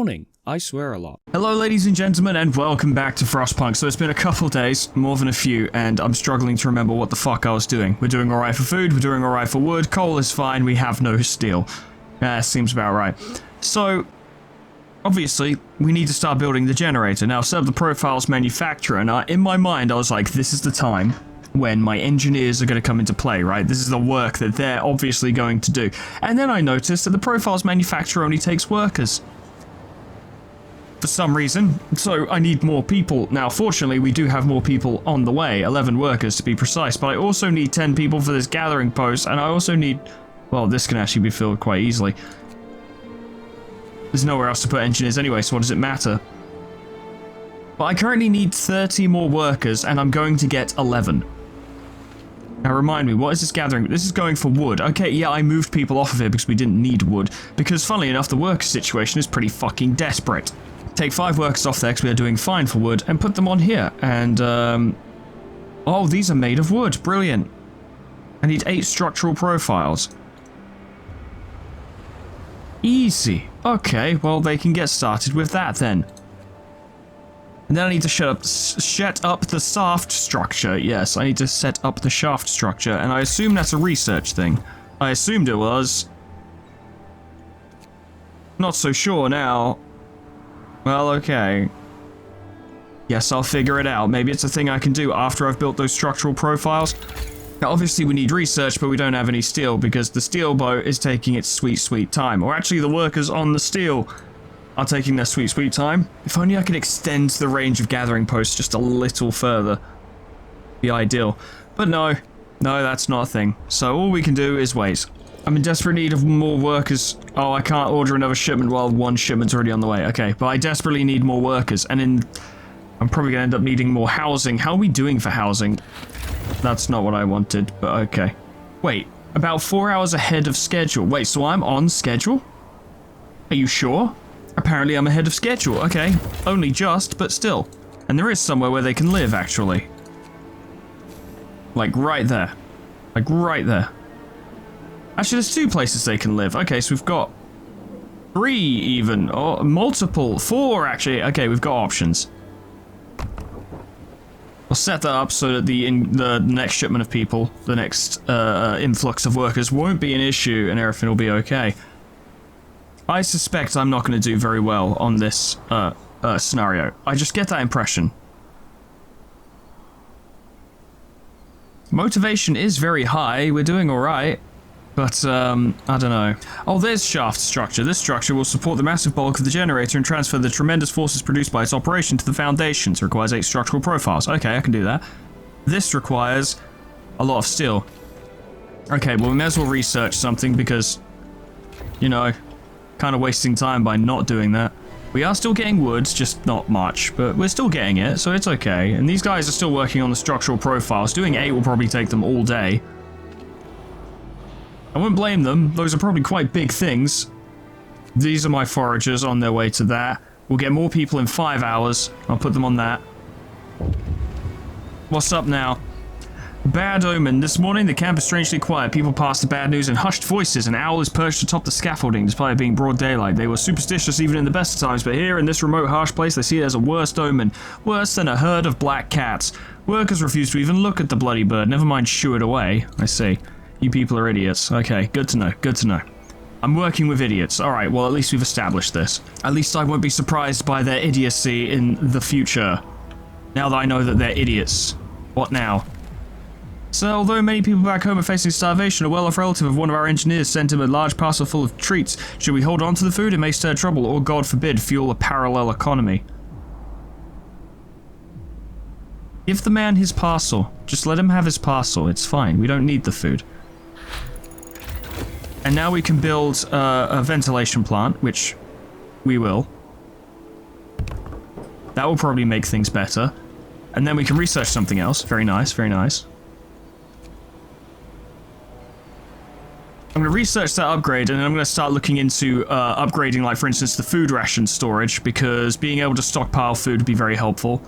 morning. I swear a lot. Hello ladies and gentlemen, and welcome back to Frostpunk. So it's been a couple days, more than a few, and I'm struggling to remember what the fuck I was doing. We're doing alright for food, we're doing alright for wood, coal is fine, we have no steel. Seems about right. So, obviously, we need to start building the generator. Now, set up the profiles manufacturer, and in my mind I was like, this is the time when my engineers are going to come into play, right? This is the work that they're obviously going to do. And then I noticed that the profiles manufacturer only takes workers. For some reason, so I need more people. Now, fortunately, we do have more people on the way, 11 workers to be precise, but I also need 10 people for this gathering post, and I also need, well, this can actually be filled quite easily. There's nowhere else to put engineers anyway, so what does it matter? But I currently need 30 more workers, and I'm going to get 11. Now remind me, what is this gathering? This is going for wood. Okay, yeah, I moved people off of it because we didn't need wood, because funnily enough, the worker situation is pretty fucking desperate. Take 5 workers off there because we are doing fine for wood, and put them on here. And, oh, these are made of wood. Brilliant. I need 8 structural profiles. Easy. Okay, well, they can get started with that then. And then I need to set up the shaft structure. Yes, I need to set up the shaft structure, and I assume that's a research thing. I assumed it was. Not so sure now. Well, okay. Yes, I'll figure it out. Maybe it's a thing I can do after I've built those structural profiles. Now, obviously we need research, but we don't have any steel because the steel boat is taking its sweet, sweet time. Or actually, the workers on the steel are taking their sweet, sweet time. If only I could extend the range of gathering posts just a little further. Be ideal. But no, that's not a thing. So all we can do is wait. I'm in desperate need of more workers. Oh, I can't order another shipment while one shipment's already on the way. Okay, but I desperately need more workers. And I'm probably going to end up needing more housing. How are we doing for housing? That's not what I wanted, but okay. Wait, about 4 hours ahead of schedule. Wait, so I'm on schedule? Are you sure? Apparently I'm ahead of schedule. Okay, only just, but still. And there is somewhere where they can live, actually. Like right there. Like right there. Actually, there's 2 places they can live. Okay, so we've got 3 even, or multiple, 4 actually. Okay, we've got options. We'll set that up so that the next shipment of people, the next influx of workers won't be an issue and everything will be okay. I suspect I'm not going to do very well on this scenario. I just get that impression. Motivation is very high. We're doing all right. But, I don't know. Oh, there's shaft structure. This structure will support the massive bulk of the generator and transfer the tremendous forces produced by its operation to the foundations. It requires 8 structural profiles. Okay, I can do that. This requires a lot of steel. Okay, well, we may as well research something because, you know, kind of wasting time by not doing that. We are still getting woods, just not much, but we're still getting it, so it's okay. And these guys are still working on the structural profiles. Doing 8 will probably take them all day. I wouldn't blame them. Those are probably quite big things. These are my foragers on their way to that. We'll get more people in 5 hours. I'll put them on that. What's up now? Bad omen. This morning, the camp is strangely quiet. People pass the bad news in hushed voices. An owl is perched atop the scaffolding, despite it being broad daylight. They were superstitious even in the best of times, but here, in this remote, harsh place, they see it as a worst omen. Worse than a herd of black cats. Workers refuse to even look at the bloody bird, never mind shoo it away. I see. You people are idiots. Okay, good to know, good to know. I'm working with idiots. Alright, well, at least we've established this. At least I won't be surprised by their idiocy in the future. Now that I know that they're idiots. What now? So, although many people back home are facing starvation, a well-off relative of one of our engineers sent him a large parcel full of treats. Should we hold on to the food? It may stir trouble, or, God forbid, fuel a parallel economy. Give the man his parcel. Just let him have his parcel. It's fine. We don't need the food. And now we can build a ventilation plant, which we will. That will probably make things better. And then we can research something else. Very nice, very nice. I'm going to research that upgrade, and then I'm going to start looking into upgrading, like, for instance, the food ration storage, because being able to stockpile food would be very helpful.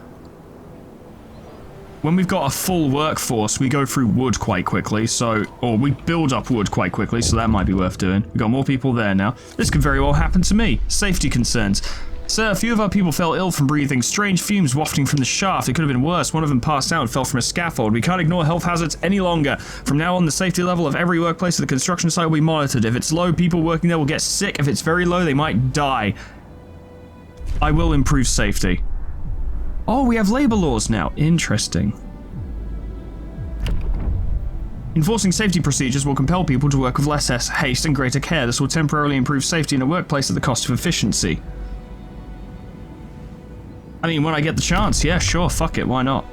when we've got a full workforce, we go through wood quite quickly, or we build up wood quite quickly, so that might be worth doing. We've got more people there now. This could very well happen to me. Safety concerns. Sir, a few of our people fell ill from breathing strange fumes wafting from the shaft. It could have been worse. One of them passed out and fell from a scaffold. We can't ignore health hazards any longer. From now on, the safety level of every workplace at the construction site will be monitored. If it's low, people working there will get sick. If it's very low, they might die. I will improve safety. Oh, we have labor laws now. Interesting. Enforcing safety procedures will compel people to work with less haste and greater care. This will temporarily improve safety in a workplace at the cost of efficiency. I mean, when I get the chance, yeah, sure, fuck it, why not?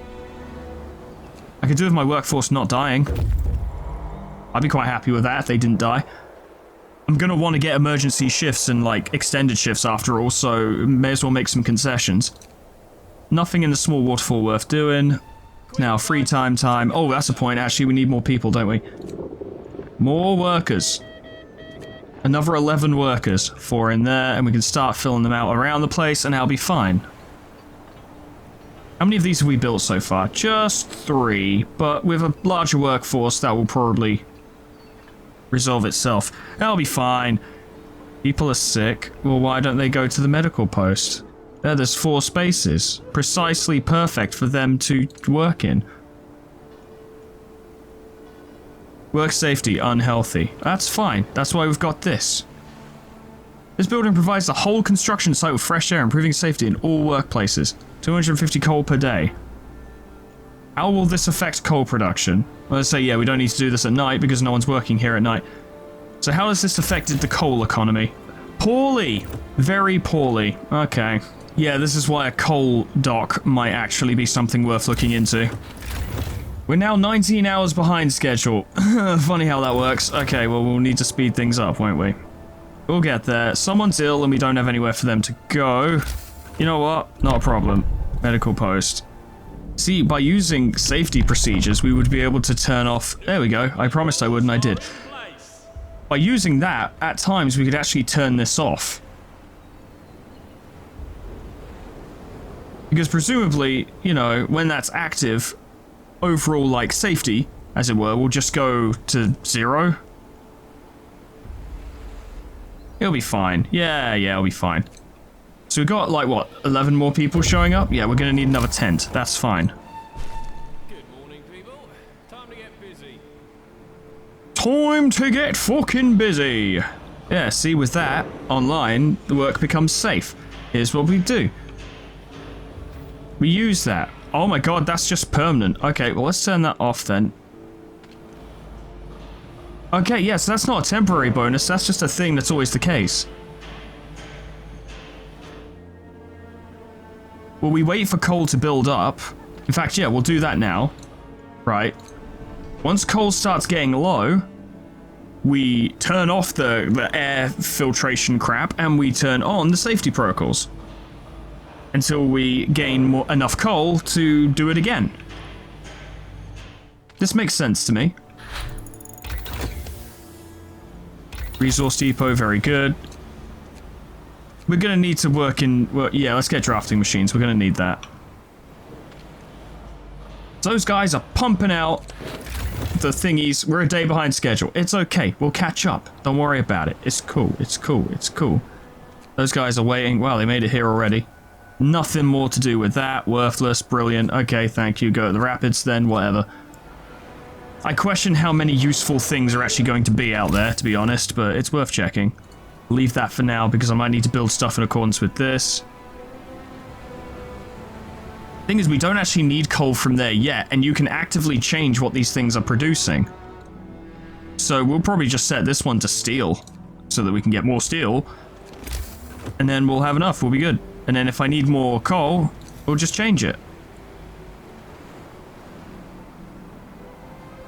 I could do with my workforce not dying. I'd be quite happy with that if they didn't die. I'm gonna want to get emergency shifts and, like, extended shifts after all, so may as well make some concessions. Nothing in the small waterfall worth doing. Now, free time. Oh, that's a point. Actually, we need more people, don't we? More workers. Another 11 workers. 4 in there, and we can start filling them out around the place, and I'll be fine. How many of these have we built so far? Just 3, but with a larger workforce, that will probably resolve itself. That'll be fine. People are sick. Well, why don't they go to the medical post? There's 4 spaces. Precisely perfect for them to work in. Work safety, unhealthy. That's fine. That's why we've got this. This building provides the whole construction site with fresh air, improving safety in all workplaces. 250 coal per day. How will this affect coal production? Well, let's say, yeah, we don't need to do this at night because no one's working here at night. So how has this affected the coal economy? Poorly. Very poorly. Okay. Yeah, this is why a coal dock might actually be something worth looking into. We're now 19 hours behind schedule. Funny how that works. Okay, well, we'll need to speed things up, won't we? We'll get there. Someone's ill and we don't have anywhere for them to go. You know what? Not a problem. Medical post. See, by using safety procedures, we would be able to turn off... There we go. I promised I would and I did. By using that, at times we could actually turn this off. Because presumably, you know, when that's active, overall, like, safety, as it were, will just go to 0. It'll be fine. Yeah, it'll be fine. So we've got, like, what, 11 more people showing up? Yeah, we're gonna need another tent. That's fine. Good morning, people. Time to get busy. Time to get fucking busy. Yeah, see, with that, online, the work becomes safe. Here's what we do. We use that. Oh my god, that's just permanent. Okay, well, let's turn that off then. Okay, yeah, so that's not a temporary bonus. That's just a thing that's always the case. Well, we wait for coal to build up. In fact, yeah, we'll do that now. Right. Once coal starts getting low, we turn off the air filtration crap and we turn on the safety protocols. Until we gain enough coal to do it again. This makes sense to me. Resource depot, very good. We're gonna need to work in... Well, yeah, let's get drafting machines. We're gonna need that. Those guys are pumping out the thingies. We're a day behind schedule. It's okay. We'll catch up. Don't worry about it. It's cool. It's cool. It's cool. Those guys are waiting. Wow, they made it here already. Nothing more to do with that. Worthless. Brilliant. Okay, thank you. Go to the rapids then. Whatever. I question how many useful things are actually going to be out there, to be honest, but it's worth checking. Leave that for now, because I might need to build stuff in accordance with this. Thing is, we don't actually need coal from there yet, and you can actively change what these things are producing. So we'll probably just set this one to steel, so that we can get more steel. And then we'll have enough, we'll be good. And then if I need more coal, we'll just change it.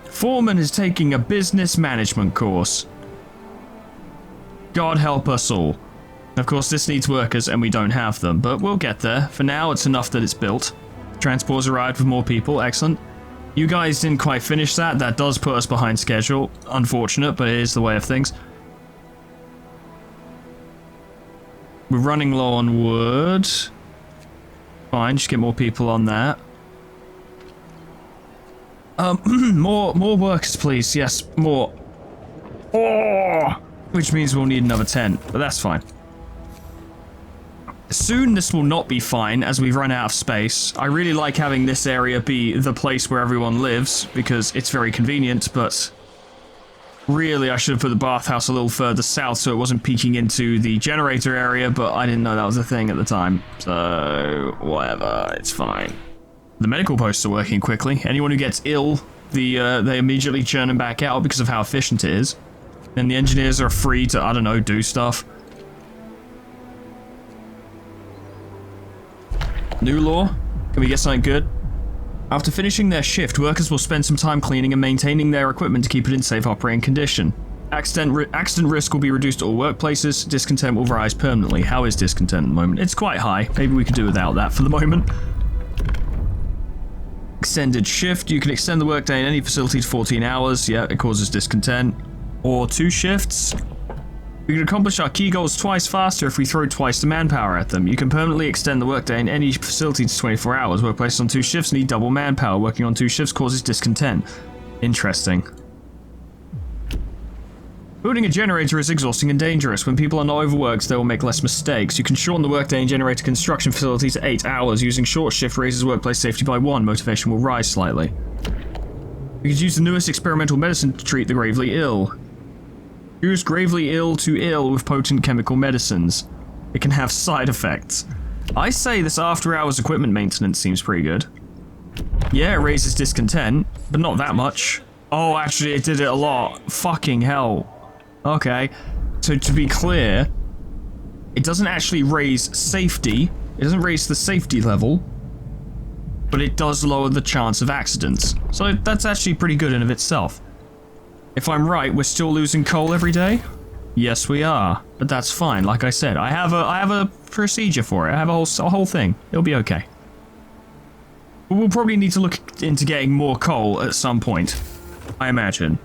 Foreman is taking a business management course. God help us all. Of course, this needs workers and we don't have them, but we'll get there. For now, it's enough that it's built. Transport's arrived with more people, excellent. You guys didn't quite finish that. That does put us behind schedule. Unfortunate, but it is the way of things. We're running low on wood. Fine, just get more people on that. More workers, please. Yes, more. Oh, which means we'll need another 10, but that's fine. Soon this will not be fine as we run out of space. I really like having this area be the place where everyone lives because it's very convenient, but really I should have put the bathhouse a little further south so it wasn't peeking into the generator area, but I didn't know that was a thing at the time. So, whatever, it's fine. The medical posts are working quickly. Anyone who gets ill, they immediately churn them back out because of how efficient it is. Then the engineers are free to, I don't know, do stuff. New law? Can we get something good? After finishing their shift, workers will spend some time cleaning and maintaining their equipment to keep it in safe operating condition. Accident risk will be reduced at all workplaces. Discontent will rise permanently. How is discontent at the moment? It's quite high. Maybe we could do without that for the moment. Extended shift. You can extend the workday in any facility to 14 hours. Yeah, it causes discontent. Or 2 shifts. We can accomplish our key goals twice faster if we throw twice the manpower at them. You can permanently extend the workday in any facility to 24 hours. Workplaces on 2 shifts need double manpower. Working on 2 shifts causes discontent. Interesting. Building a generator is exhausting and dangerous. When people are not overworked, they will make less mistakes. You can shorten the workday in generator construction facility to 8 hours. Using short shift raises workplace safety by 1. Motivation will rise slightly. You could use the newest experimental medicine to treat the gravely ill. Use gravely ill to ill with potent chemical medicines. It can have side effects. I say this after-hours equipment maintenance seems pretty good. Yeah, it raises discontent, but not that much. Oh, actually, it did it a lot. Fucking hell. Okay. So to be clear, it doesn't actually raise safety. It doesn't raise the safety level, but it does lower the chance of accidents. So that's actually pretty good in of itself. If I'm right, we're still losing coal every day? Yes, we are. But that's fine. Like I said, I have a procedure for it. I have a whole thing. It'll be okay. But we'll probably need to look into getting more coal at some point, I imagine.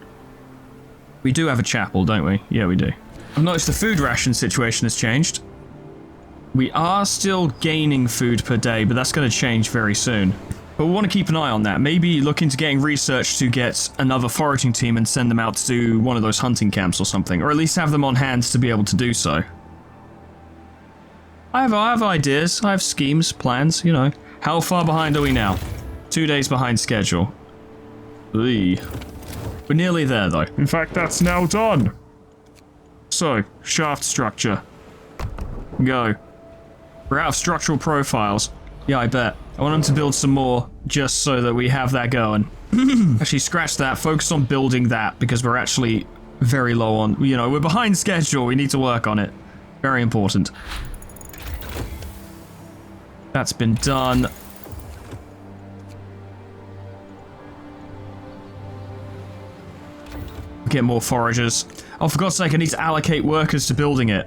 We do have a chapel, don't we? Yeah, we do. I've noticed the food ration situation has changed. We are still gaining food per day, but that's going to change very soon. But we want to keep an eye on that. Maybe look into getting research to get another foraging team and send them out to do one of those hunting camps or something. Or at least have them on hand to be able to do so. I have ideas. I have schemes, plans, you know. How far behind are we now? 2 days behind schedule. We're nearly there, though. In fact, that's now done. So, shaft structure. Go. We're out of structural profiles. Yeah, I bet. I want them to build some more, just so that we have that going. Actually, scratch that. Focus on building that, because we're actually very low on... You know, we're behind schedule. We need to work on it. Very important. That's been done. Get more foragers. Oh, for God's sake, I need to allocate workers to building it.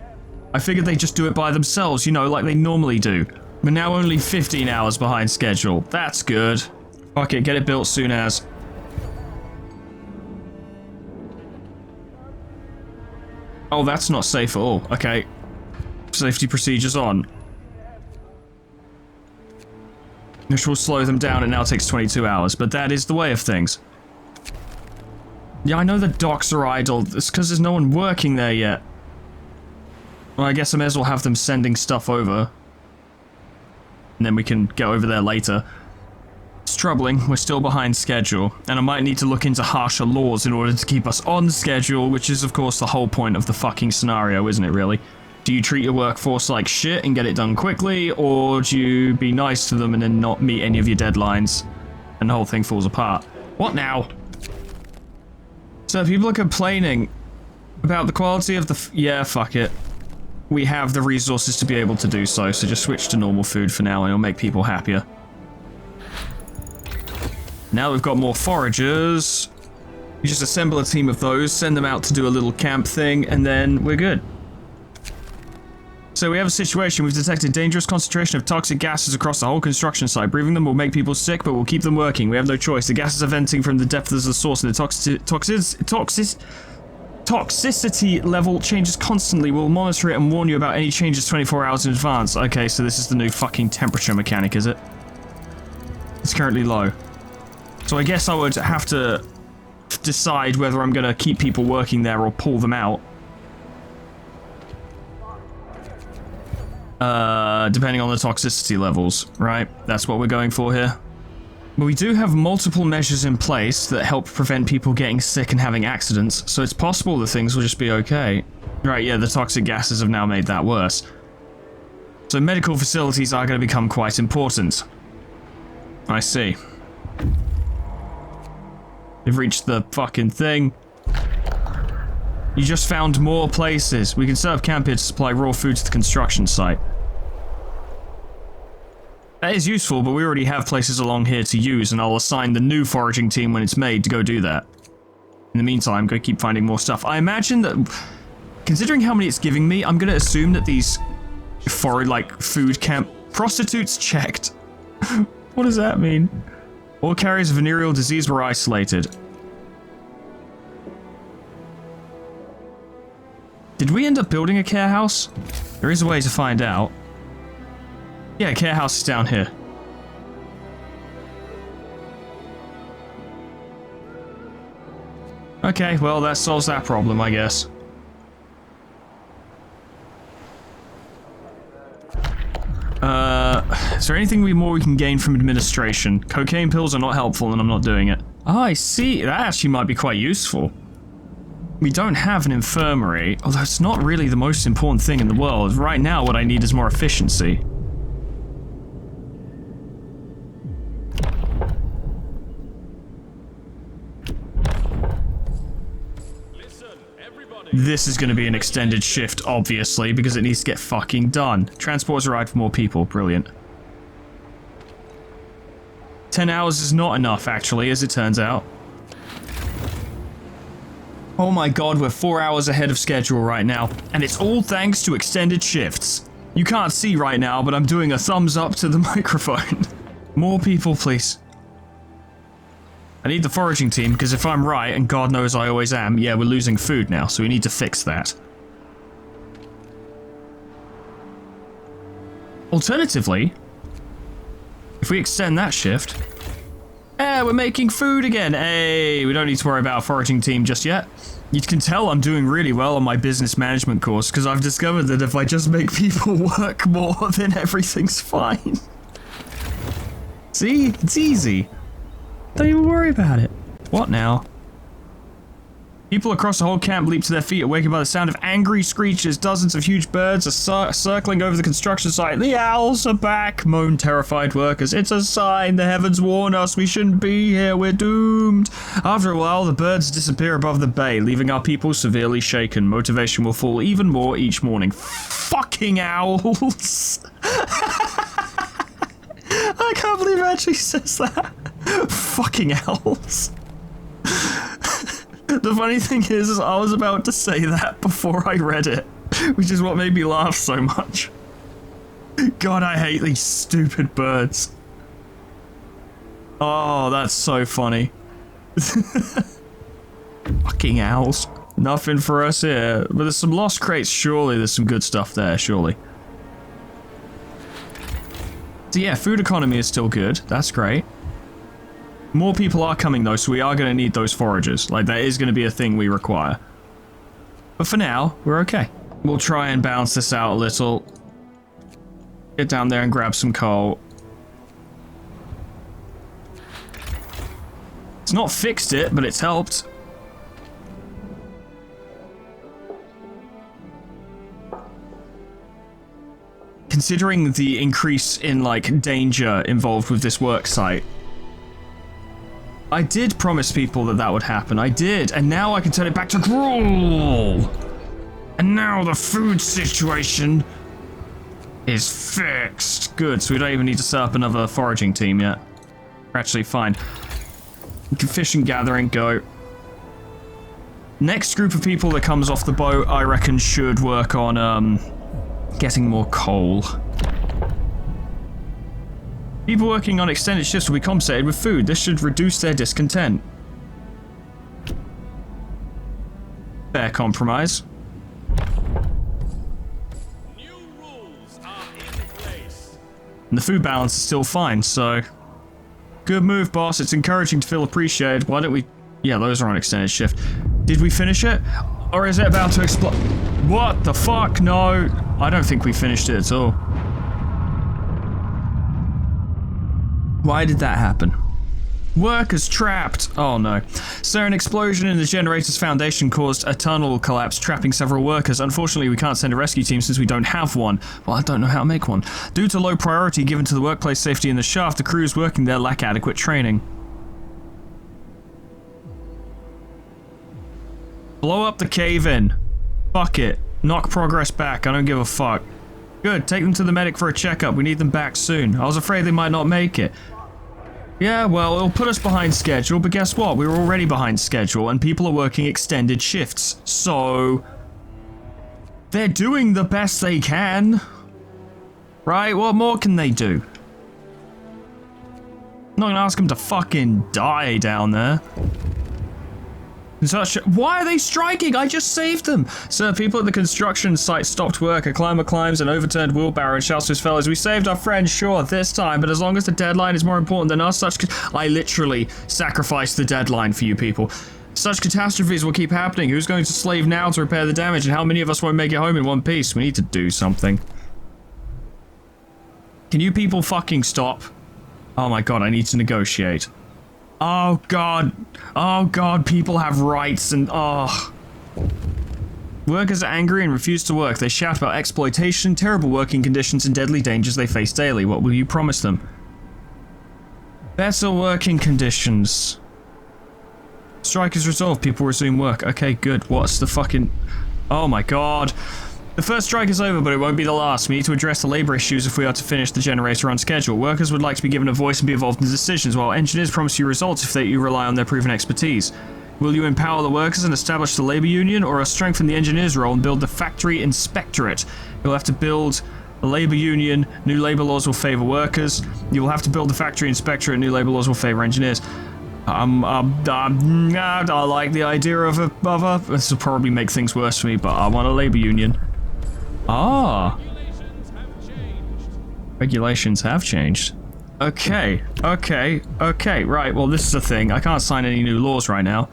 I figured they'd just do it by themselves, you know, like they normally do. We're now only 15 hours behind schedule. That's good. Fuck it, get it built soon as. Oh, that's not safe at all. Okay. Safety procedures on. Which will slow them down. It now takes 22 hours, but that is the way of things. Yeah, I know the docks are idle. It's because there's no one working there yet. Well, I guess I may as well have them sending stuff over. And then we can go over there later. It's troubling. We're still behind schedule. And I might need to look into harsher laws in order to keep us on schedule, which is, of course, the whole point of the fucking scenario, isn't it, really? Do you treat your workforce like shit and get it done quickly, or do you be nice to them and then not meet any of your deadlines, and the whole thing falls apart? What now? So people are complaining about the quality of the... yeah, fuck it. We have the resources to be able to do so, so just switch to normal food for now and it'll make people happier. Now we've got more foragers. You just assemble a team of those, send them out to do a little camp thing, and then we're good. So we have a situation. We've detected dangerous concentration of toxic gases across the whole construction site. Breathing them will make people sick, but we'll keep them working. We have no choice. The gases are venting from the depth of the source, and the toxicity level changes constantly. We'll monitor it and warn you about any changes 24 hours in advance. Okay, so this is the new fucking temperature mechanic, is it? It's currently low. It's So I guess I would have to decide whether I'm going to keep people working there or pull them out. Depending on the toxicity levels, right? That's what we're going for here. But we do have multiple measures in place that help prevent people getting sick and having accidents, so it's possible that things will just be okay. Right, yeah, the toxic gases have now made that worse. So medical facilities are going to become quite important. I see. They've reached the fucking thing. You just found more places. We can set up camp here to supply raw food to the construction site. That is useful, but we already have places along here to use, and I'll assign the new foraging team when it's made to go do that. In the meantime, go keep finding more stuff. I imagine that, considering how many it's giving me, I'm gonna assume that these food camp prostitutes checked. What does that mean? All carriers of venereal disease were isolated. Did we end up building a care house? There is a way to find out. Yeah, care house is down here. Okay, well, that solves that problem, I guess. Is there anything more we can gain from administration? Cocaine pills are not helpful and I'm not doing it. Oh, I see. That actually might be quite useful. We don't have an infirmary, although it's not really the most important thing in the world. Right now, what I need is more efficiency. This is going to be an extended shift, obviously, because it needs to get fucking done. Transport's arrived for more people. Brilliant. 10 hours is not enough, actually, as it turns out. Oh my god, we're 4 hours ahead of schedule right now, and it's all thanks to extended shifts. You can't see right now, but I'm doing a thumbs up to the microphone. More people, please. I need the foraging team, because if I'm right, and God knows I always am, yeah, we're losing food now, so we need to fix that. Alternatively, if we extend that shift... we're making food again! Hey, we don't need to worry about a foraging team just yet. You can tell I'm doing really well on my business management course, because I've discovered that if I just make people work more, then everything's fine. See? It's easy. Don't even worry about it. What now? People across the whole camp leap to their feet, awakened by the sound of angry screeches. Dozens of huge birds are circling over the construction site. The owls are back, moan terrified workers. It's a sign. The heavens warn us. We shouldn't be here. We're doomed. After a while, the birds disappear above the bay, leaving our people severely shaken. Motivation will fall even more each morning. Fucking owls. I can't believe it actually says that. Fucking owls. The funny thing is I was about to say that before I read it, which is what made me laugh so much. God, I hate these stupid birds. Oh, that's so funny. Fucking owls. Nothing for us here. But there's some lost crates, surely there's some good stuff there, surely. So yeah, food economy is still good. That's great. More people are coming though, so we are going to need those foragers. Like, that is going to be a thing we require. But for now, we're okay. We'll try and balance this out a little. Get down there and grab some coal. It's not fixed it, but it's helped. Considering the increase in, like, danger involved with this work site, I did promise people that that would happen. I did, and now I can turn it back to gruel. And now the food situation is fixed. Good, so we don't even need to set up another foraging team yet. We're actually fine. Fish and gathering, go. Next group of people that comes off the boat, I reckon, should work on, getting more coal. People working on extended shifts will be compensated with food. This should reduce their discontent. Fair compromise. New rules are in place. And the food balance is still fine, so... Good move, boss. It's encouraging to feel appreciated. Why don't we... Yeah, those are on extended shift. Did we finish it? Or is it about to explode? What the fuck? No. I don't think we finished it at all. Why did that happen? Workers trapped! Oh no. Sir, an explosion in the generator's foundation caused a tunnel collapse, trapping several workers. Unfortunately, we can't send a rescue team since we don't have one. Well, I don't know how to make one. Due to low priority given to the workplace safety in the shaft, the crews working there lack adequate training. Blow up the cave-in. Fuck it. Knock progress back. I don't give a fuck. Good, take them to the medic for a checkup. We need them back soon. I was afraid they might not make it. Yeah, well, it'll put us behind schedule, but guess what? We were already behind schedule, and people are working extended shifts, so... they're doing the best they can. Right? What more can they do? I'm not gonna ask them to fucking die down there. Why are they striking? I just saved them! Sir, people at the construction site stopped work. A climber climbs an overturned wheelbarrow and shouts to his fellows, "We saved our friend, sure, this time, but as long as the deadline is more important than us, I literally sacrificed the deadline for you people. Such catastrophes will keep happening. Who's going to slave now to repair the damage, and how many of us won't make it home in one piece? We need to do something." Can you people fucking stop? Oh my god, I need to negotiate. Oh god, people have rights and Workers are angry and refuse to work. They shout about exploitation, terrible working conditions, and deadly dangers they face daily. What will you promise them? Better working conditions. Strike is resolved, people resume work. Okay, good. What's the fucking... Oh my god. The first strike is over, but it won't be the last. We need to address the labor issues if we are to finish the generator on schedule. Workers would like to be given a voice and be involved in decisions, while engineers promise you results if you rely on their proven expertise. Will you empower the workers and establish the labor union, or strengthen the engineers' role and build the factory inspectorate? You'll have to build a labor union. New labor laws will favor workers. You will have to build the factory inspectorate. New labor laws will favor engineers. I like the idea of a... This will probably make things worse for me, but I want a labor union. Ah. Regulations have changed. Okay, right, well this is the thing. I can't sign any new laws right now.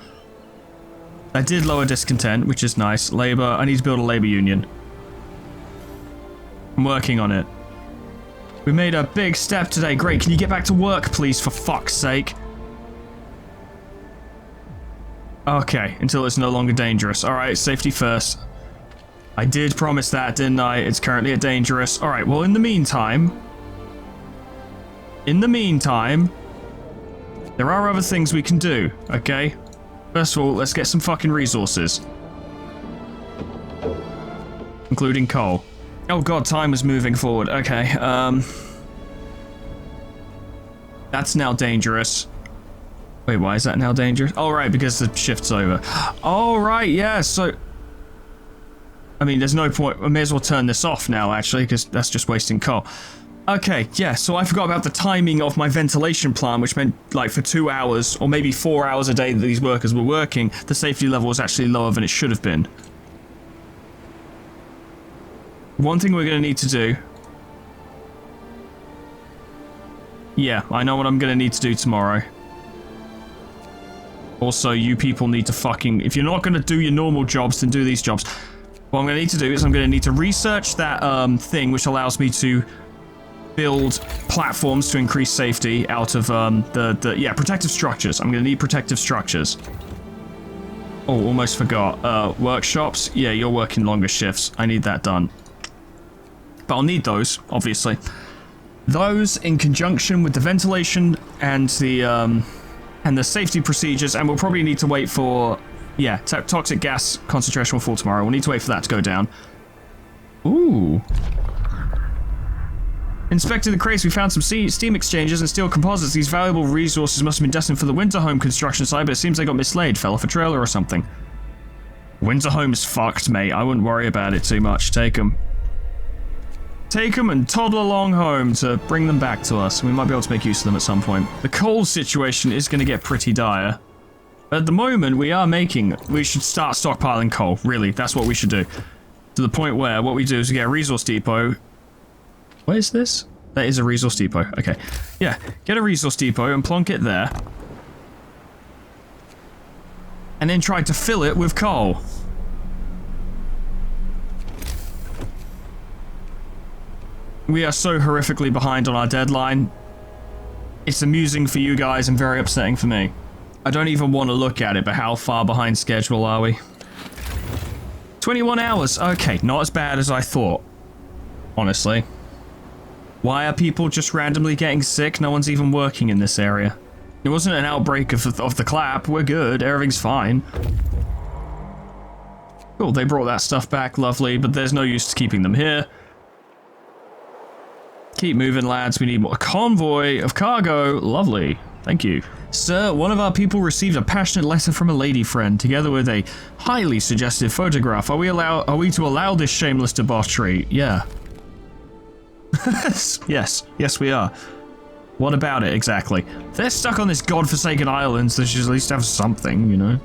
I did lower discontent, which is nice. Labor, I need to build a labor union. I'm working on it. We made a big step today. Great, can you get back to work, please, for fuck's sake? Okay, until it's no longer dangerous. Alright, safety first. I did promise that, didn't I? It's currently dangerous. Alright, well, in the meantime, there are other things we can do, okay? First of all, let's get some fucking resources. Including coal. Oh god, time is moving forward. Okay, that's now dangerous. Wait, why is that now dangerous? Oh, right, because the shift's over. Oh, right, yeah, so... I mean, there's no point. I may as well turn this off now, actually, because that's just wasting coal. Okay, yeah, so I forgot about the timing of my ventilation plan, which meant, like, for 2 hours, or maybe 4 hours a day that these workers were working, the safety level was actually lower than it should have been. One thing we're going to need to do... Yeah, I know what I'm going to need to do tomorrow. Also, you people need to fucking... If you're not going to do your normal jobs, then do these jobs. What I'm going to need to do is I'm going to need to research that thing which allows me to build platforms to increase safety out of yeah, protective structures. I'm going to need protective structures. Oh, almost forgot. Workshops. Yeah, you're working longer shifts. I need that done. But I'll need those, obviously. Those in conjunction with the ventilation and the safety procedures, and we'll probably need to wait for... Yeah, toxic gas concentration will fall tomorrow. We'll need to wait for that to go down. Ooh. Inspecting the crates, we found some steam exchangers and steel composites. These valuable resources must have been destined for the winter home construction site, but it seems they got mislaid. Fell off a trailer or something. Winter home's fucked, mate. I wouldn't worry about it too much. Take them. Take them and toddle along home to bring them back to us. We might be able to make use of them at some point. The coal situation is going to get pretty dire. At the moment, we should start stockpiling coal, really. That's what we should do. To the point where what we do is we get a resource depot. Where's this? That is a resource depot. Okay. Yeah, get a resource depot and plonk it there. And then try to fill it with coal. We are so horrifically behind on our deadline. It's amusing for you guys and very upsetting for me. I don't even want to look at it, but how far behind schedule are we? 21 hours. Okay, not as bad as I thought. Honestly. Why are people just randomly getting sick? No one's even working in this area. It wasn't an outbreak of the clap. We're good. Everything's fine. Cool, they brought that stuff back. Lovely, but there's no use to keeping them here. Keep moving, lads. We need more. A convoy of cargo. Lovely. Thank you. Sir, one of our people received a passionate letter from a lady friend, together with a highly suggestive photograph. Are we to allow this shameless debauchery? Yeah. Yes. Yes, we are. What about it, exactly? If they're stuck on this godforsaken island, so they should at least have something, you know?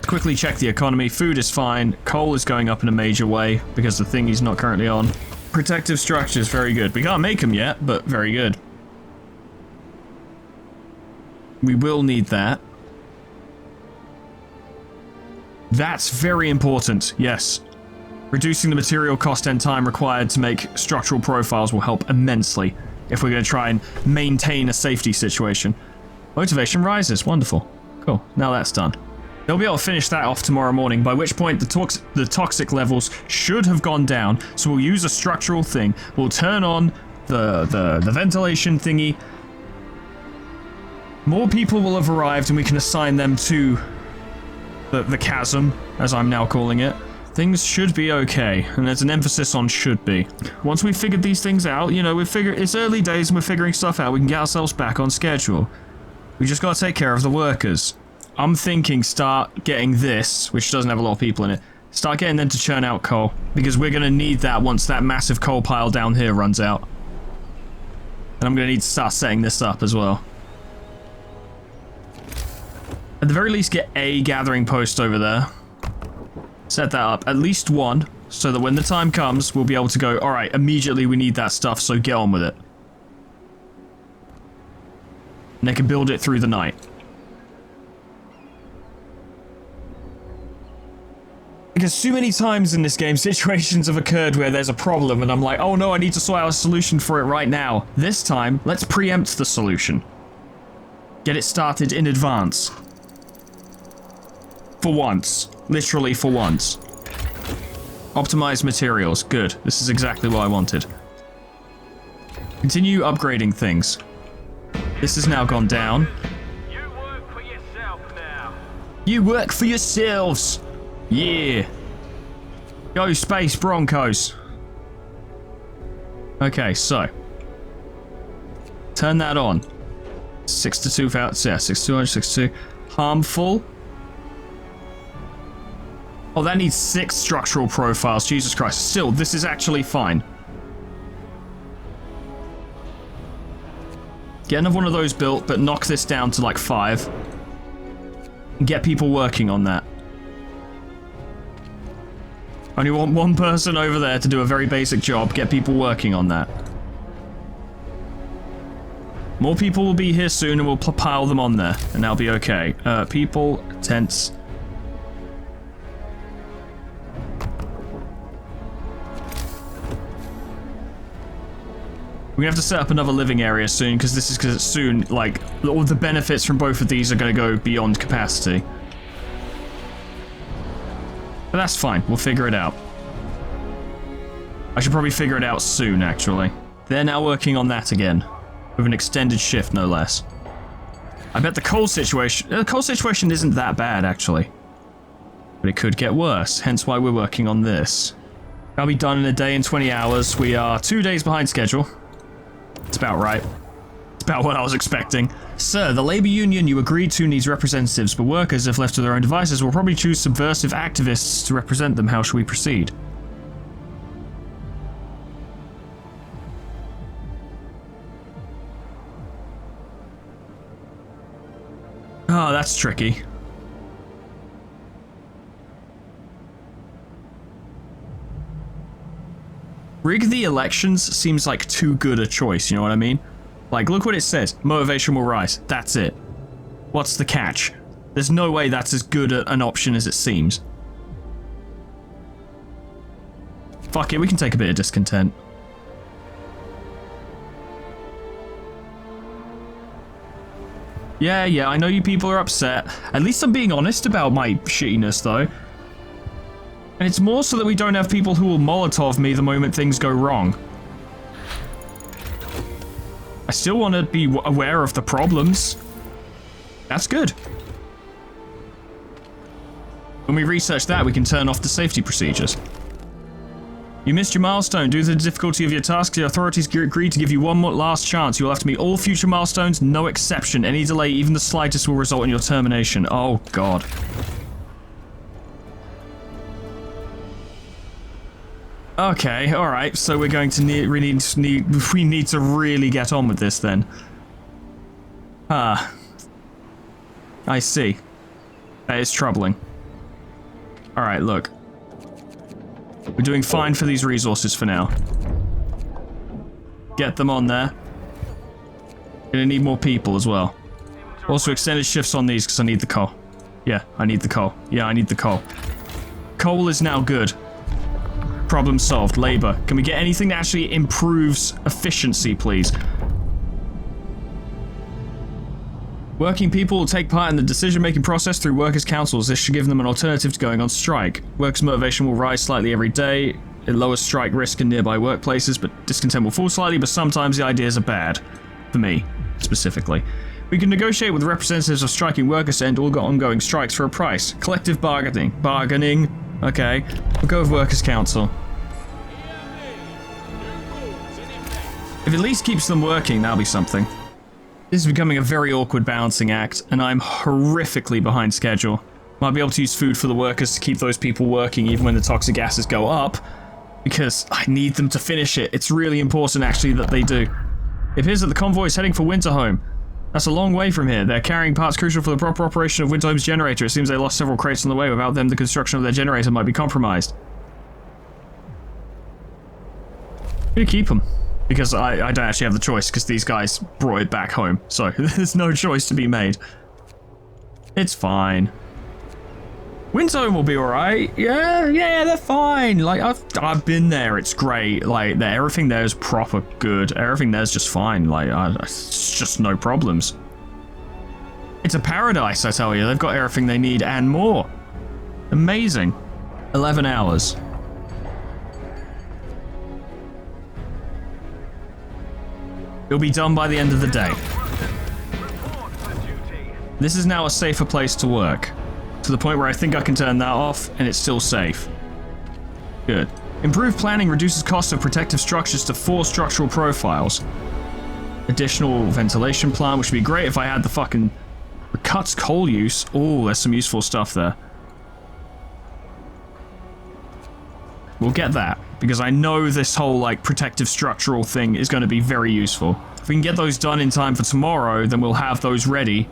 Quickly check the economy. Food is fine. Coal is going up in a major way, because the thing he's not currently on. Protective structures, very good. We can't make them yet, but very good. We will need that. That's very important, yes. Reducing the material cost and time required to make structural profiles will help immensely if we're going to try and maintain a safety situation. Motivation rises, wonderful. Cool, now that's done. They'll be able to finish that off tomorrow morning, by which point the toxic levels should have gone down, so we'll use a structural thing. We'll turn on the ventilation thingy. More people will have arrived and we can assign them to the chasm, as I'm now calling it. Things should be okay, and there's an emphasis on should be. Once we've figured these things out, you know, it's early days and we're figuring stuff out, we can get ourselves back on schedule. We just gotta take care of the workers. I'm thinking start getting this, which doesn't have a lot of people in it, start getting them to churn out coal, because we're gonna need that once that massive coal pile down here runs out. And I'm gonna need to start setting this up as well. At the very least, get a gathering post over there. Set that up, at least one, so that when the time comes, we'll be able to go, alright, immediately we need that stuff, so get on with it. And they can build it through the night. Because too many times in this game, situations have occurred where there's a problem, and I'm like, oh no, I need to sort out a solution for it right now. This time, let's preempt the solution. Get it started in advance. For once. Literally for once. Optimize materials. Good. This is exactly what I wanted. Continue upgrading things. This has now gone down. You work for yourself now. You work for yourselves! Yeah! Go Space Broncos! Okay, so. Turn that on. 6 to 2, yeah, 6 to 2, 6 to 2. Harmful. Oh, that needs 6 structural profiles. Jesus Christ. Still, this is actually fine. Get another one of those built, but knock this down to like 5. Get people working on that. Only want one person over there to do a very basic job. Get people working on that. More people will be here soon and we'll pile them on there. And that'll be okay. People, tents. We're gonna have to set up another living area soon, because it's soon, like, all the benefits from both of these are gonna go beyond capacity. But that's fine, we'll figure it out. I should probably figure it out soon, actually. They're now working on that again. With an extended shift, no less. I bet the coal situation isn't that bad, actually. But it could get worse, hence why we're working on this. That'll be done in a day and 20 hours. We are 2 days behind schedule. It's about right. It's about what I was expecting. Sir, the labor union you agreed to needs representatives, but workers, if left to their own devices, will probably choose subversive activists to represent them. How shall we proceed? Oh, that's tricky. Rig the elections seems like too good a choice, you know what I mean? Like, look what it says. Motivation will rise. That's it. What's the catch? There's no way that's as good an option as it seems. Fuck it, we can take a bit of discontent. Yeah, I know you people are upset. At least I'm being honest about my shittiness, though. And it's more so that we don't have people who will Molotov me the moment things go wrong. I still want to be aware of the problems. That's good. When we research that, we can turn off the safety procedures. You missed your milestone. Due to the difficulty of your task, the authorities agreed to give you one more last chance. You will have to meet all future milestones, no exception. Any delay, even the slightest, will result in your termination. Oh, God. Okay, alright, so we're going to we need to really get on with this then. Ah. I see. That is troubling. Alright, look. We're doing fine for these resources for now. Get them on there. Gonna need more people as well. Also extended shifts on these because I need the coal. Yeah, I need the coal. Yeah, I need the coal. Coal is now good. Problem solved. Labor. Can we get anything that actually improves efficiency, please? Working people will take part in the decision-making process through workers' councils. This should give them an alternative to going on strike. Workers' motivation will rise slightly every day. It lowers strike risk in nearby workplaces, but discontent will fall slightly, but sometimes the ideas are bad. For me, specifically. We can negotiate with representatives of striking workers to end all ongoing strikes for a price. Collective bargaining. Bargaining. Okay. We'll go with workers' council. If it at least keeps them working, that'll be something. This is becoming a very awkward balancing act, and I'm horrifically behind schedule. Might be able to use food for the workers to keep those people working even when the toxic gases go up, because I need them to finish it. It's really important, actually, that they do. It appears that the convoy is heading for Winterhome. That's a long way from here. They're carrying parts crucial for the proper operation of Winterhome's generator. It seems they lost several crates on the way. Without them, the construction of their generator might be compromised. I'm gonna keep them. Because I don't actually have the choice, because these guys brought it back home. So, there's no choice to be made. It's fine. Winterhome will be alright. Yeah, they're fine. Like, I've been there. It's great. Like, everything there is proper good. Everything there's just fine. Like, it's just no problems. It's a paradise, I tell you. They've got everything they need and more. Amazing. 11 hours. It'll be done by the end of the day. This is now a safer place to work. To the point where I think I can turn that off, and it's still safe. Good. Improved planning reduces cost of protective structures to 4 structural profiles. Additional ventilation plant, which would be great if I had the fucking... Cuts coal use. Oh, there's some useful stuff there. We'll get that, because I know this whole, like, protective structural thing is going to be very useful. If we can get those done in time for tomorrow, then we'll have those ready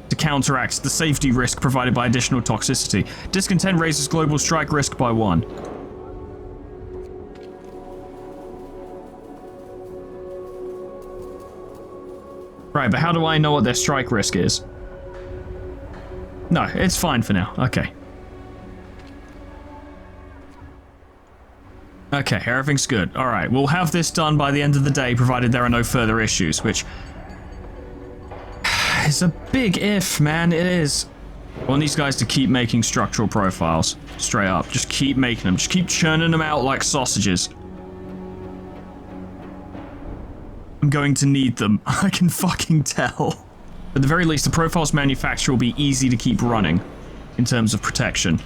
to counteract the safety risk provided by additional toxicity. Discontent raises global strike risk by 1. Right, but how do I know what their strike risk is? No, it's fine for now. Okay. Okay, everything's good. Alright, we'll have this done by the end of the day, provided there are no further issues, which... is a big if, man, it is. I want these guys to keep making structural profiles. Straight up. Just keep making them. Just keep churning them out like sausages. I'm going to need them. I can fucking tell. At the very least, the profiles manufacturer will be easy to keep running in terms of protection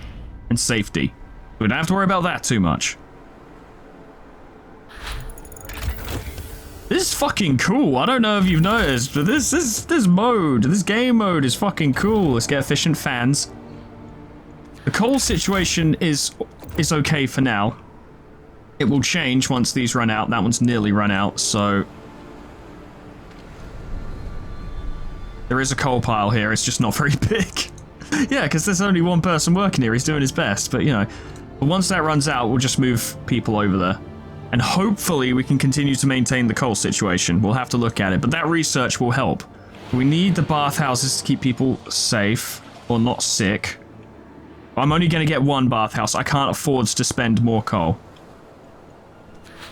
and safety. We don't have to worry about that too much. This is fucking cool. I don't know if you've noticed, but this game mode is fucking cool. Let's get efficient fans. The coal situation is okay for now. It will change once these run out. That one's nearly run out, so... There is a coal pile here, it's just not very big. Yeah, because there's only one person working here, he's doing his best, but you know. But once that runs out, we'll just move people over there. And hopefully we can continue to maintain the coal situation. We'll have to look at it, but that research will help. We need the bathhouses to keep people safe or not sick. I'm only going to get one bathhouse. I can't afford to spend more coal.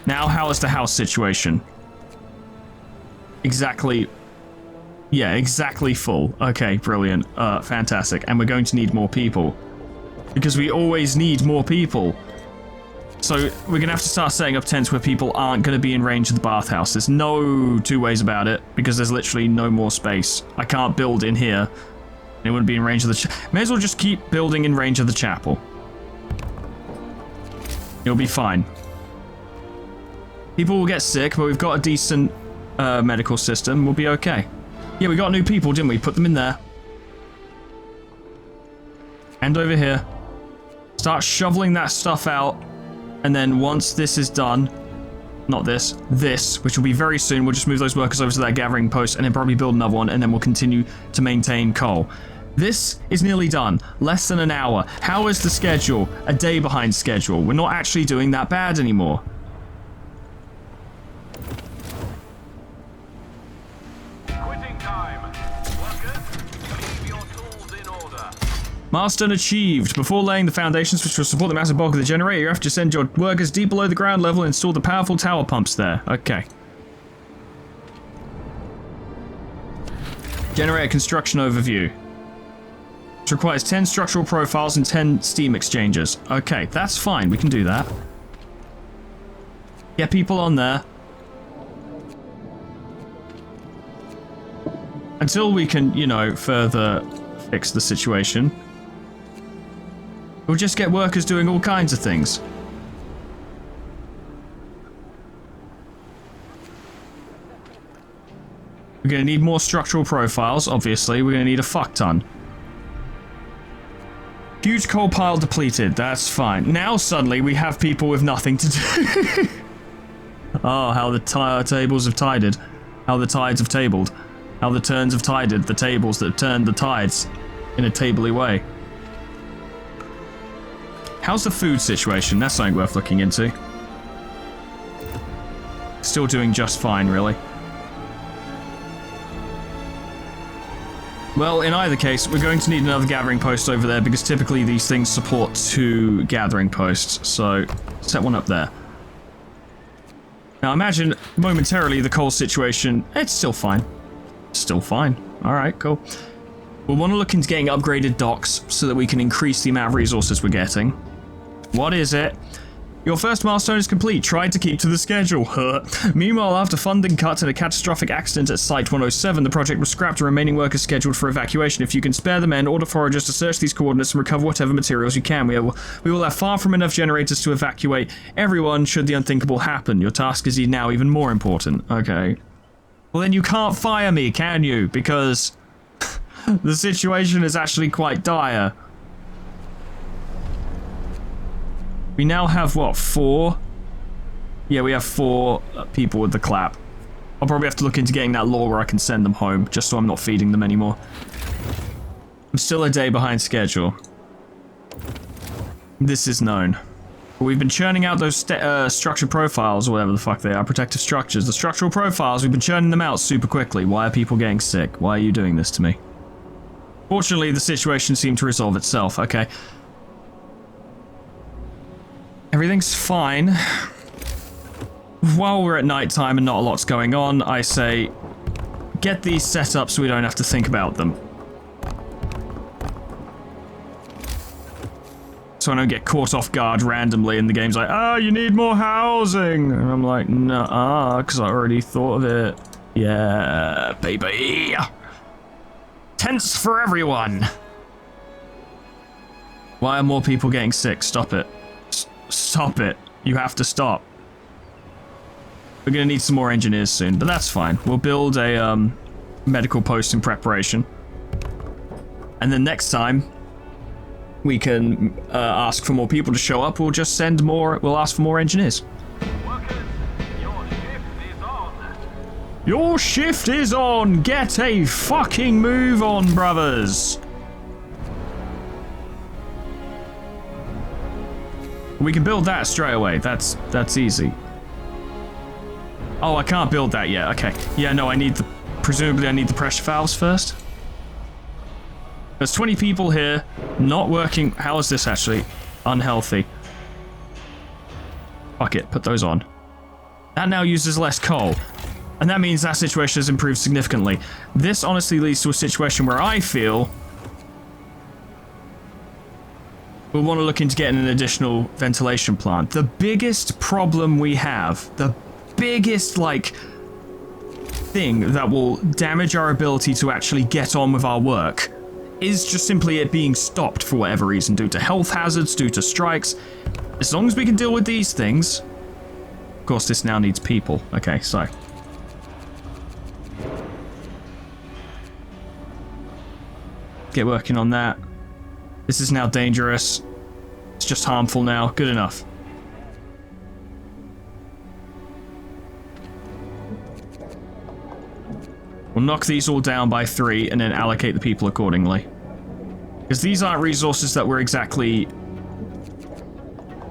Now, how is the house situation? Exactly. Yeah, exactly full. Okay, brilliant. Fantastic. And we're going to need more people. Because we always need more people. So we're going to have to start setting up tents where people aren't going to be in range of the bathhouse. There's no two ways about it, because there's literally no more space. I can't build in here. It wouldn't be in range of the may as well just keep building in range of the chapel. It'll be fine. People will get sick, but we've got a decent medical system. We'll be okay. Yeah, we got new people, didn't we? Put them in there. And over here. Start shoveling that stuff out. And then once this is done, not this, which will be very soon, we'll just move those workers over to that gathering post and then probably build another one, and then we'll continue to maintain coal. This is nearly done. Less than an hour. How is the schedule? A day behind schedule. We're not actually doing that bad anymore. Milestone achieved. Before laying the foundations which will support the massive bulk of the generator, you have to send your workers deep below the ground level and install the powerful tower pumps there. Okay. Generator construction overview. It requires 10 structural profiles and 10 steam exchangers. Okay, that's fine. We can do that. Get people on there. Until we can, you know, further fix the situation. We'll just get workers doing all kinds of things. We're going to need more structural profiles, obviously. We're going to need a fuck ton. Huge coal pile depleted. That's fine. Now suddenly we have people with nothing to do. Oh, how the tables have tided. How the tides have tabled. How the turns have tided. The tables that have turned the tides in a tabley way. How's the food situation? That's something worth looking into. Still doing just fine, really. Well, in either case, we're going to need another gathering post over there, because typically these things support 2 gathering posts. So, set one up there. Now, imagine momentarily the coal situation. It's still fine. Still fine. Alright, cool. We'll want to look into getting upgraded docks so that we can increase the amount of resources we're getting. What is it? Your first milestone is complete. Try to keep to the schedule. Meanwhile, after funding cuts and a catastrophic accident at Site 107, the project was scrapped and remaining workers scheduled for evacuation. If you can spare the men, order foragers to search these coordinates and recover whatever materials you can. We will have far from enough generators to evacuate everyone should the unthinkable happen. Your task is now even more important. Okay. Well, then you can't fire me, can you? Because the situation is actually quite dire. We now have, what, 4? Yeah, we have 4 people with the clap. I'll probably have to look into getting that law where I can send them home, just so I'm not feeding them anymore. I'm still a day behind schedule. This is known. But we've been churning out those structured profiles, or whatever the fuck they are, protective structures. The structural profiles, we've been churning them out super quickly. Why are people getting sick? Why are you doing this to me? Fortunately, the situation seemed to resolve itself. Okay. Everything's fine. While we're at nighttime and not a lot's going on, I say, get these set up so we don't have to think about them. So I don't get caught off guard randomly and the game's like, ah, you need more housing. And I'm like, nah, because I already thought of it. Yeah, baby. Tents for everyone. Why are more people getting sick? Stop it. Stop it. You have to stop. We're going to need some more engineers soon, but that's fine. We'll build a medical post in preparation. And then next time, we can ask for more people to show up. We'll just send more, we'll ask for more engineers. Workers, your shift is on. Your shift is on! Get a fucking move on, brothers! We can build that straight away. That's easy. Oh, I can't build that yet. Okay. Yeah, no, presumably I need the pressure valves first. There's 20 people here, not working. How is this actually unhealthy? Fuck it, put those on. That now uses less coal. And that means that situation has improved significantly. This honestly leads to a situation where I feel we'll want to look into getting an additional ventilation plant. The biggest problem we have, the biggest, like, thing that will damage our ability to actually get on with our work is just simply it being stopped for whatever reason, due to health hazards, due to strikes. As long as we can deal with these things... Of course, this now needs people. Okay, so... Get working on that. This is now dangerous. It's just harmful now. Good enough. We'll knock these all down by 3 and then allocate the people accordingly. Because these aren't resources that we're exactly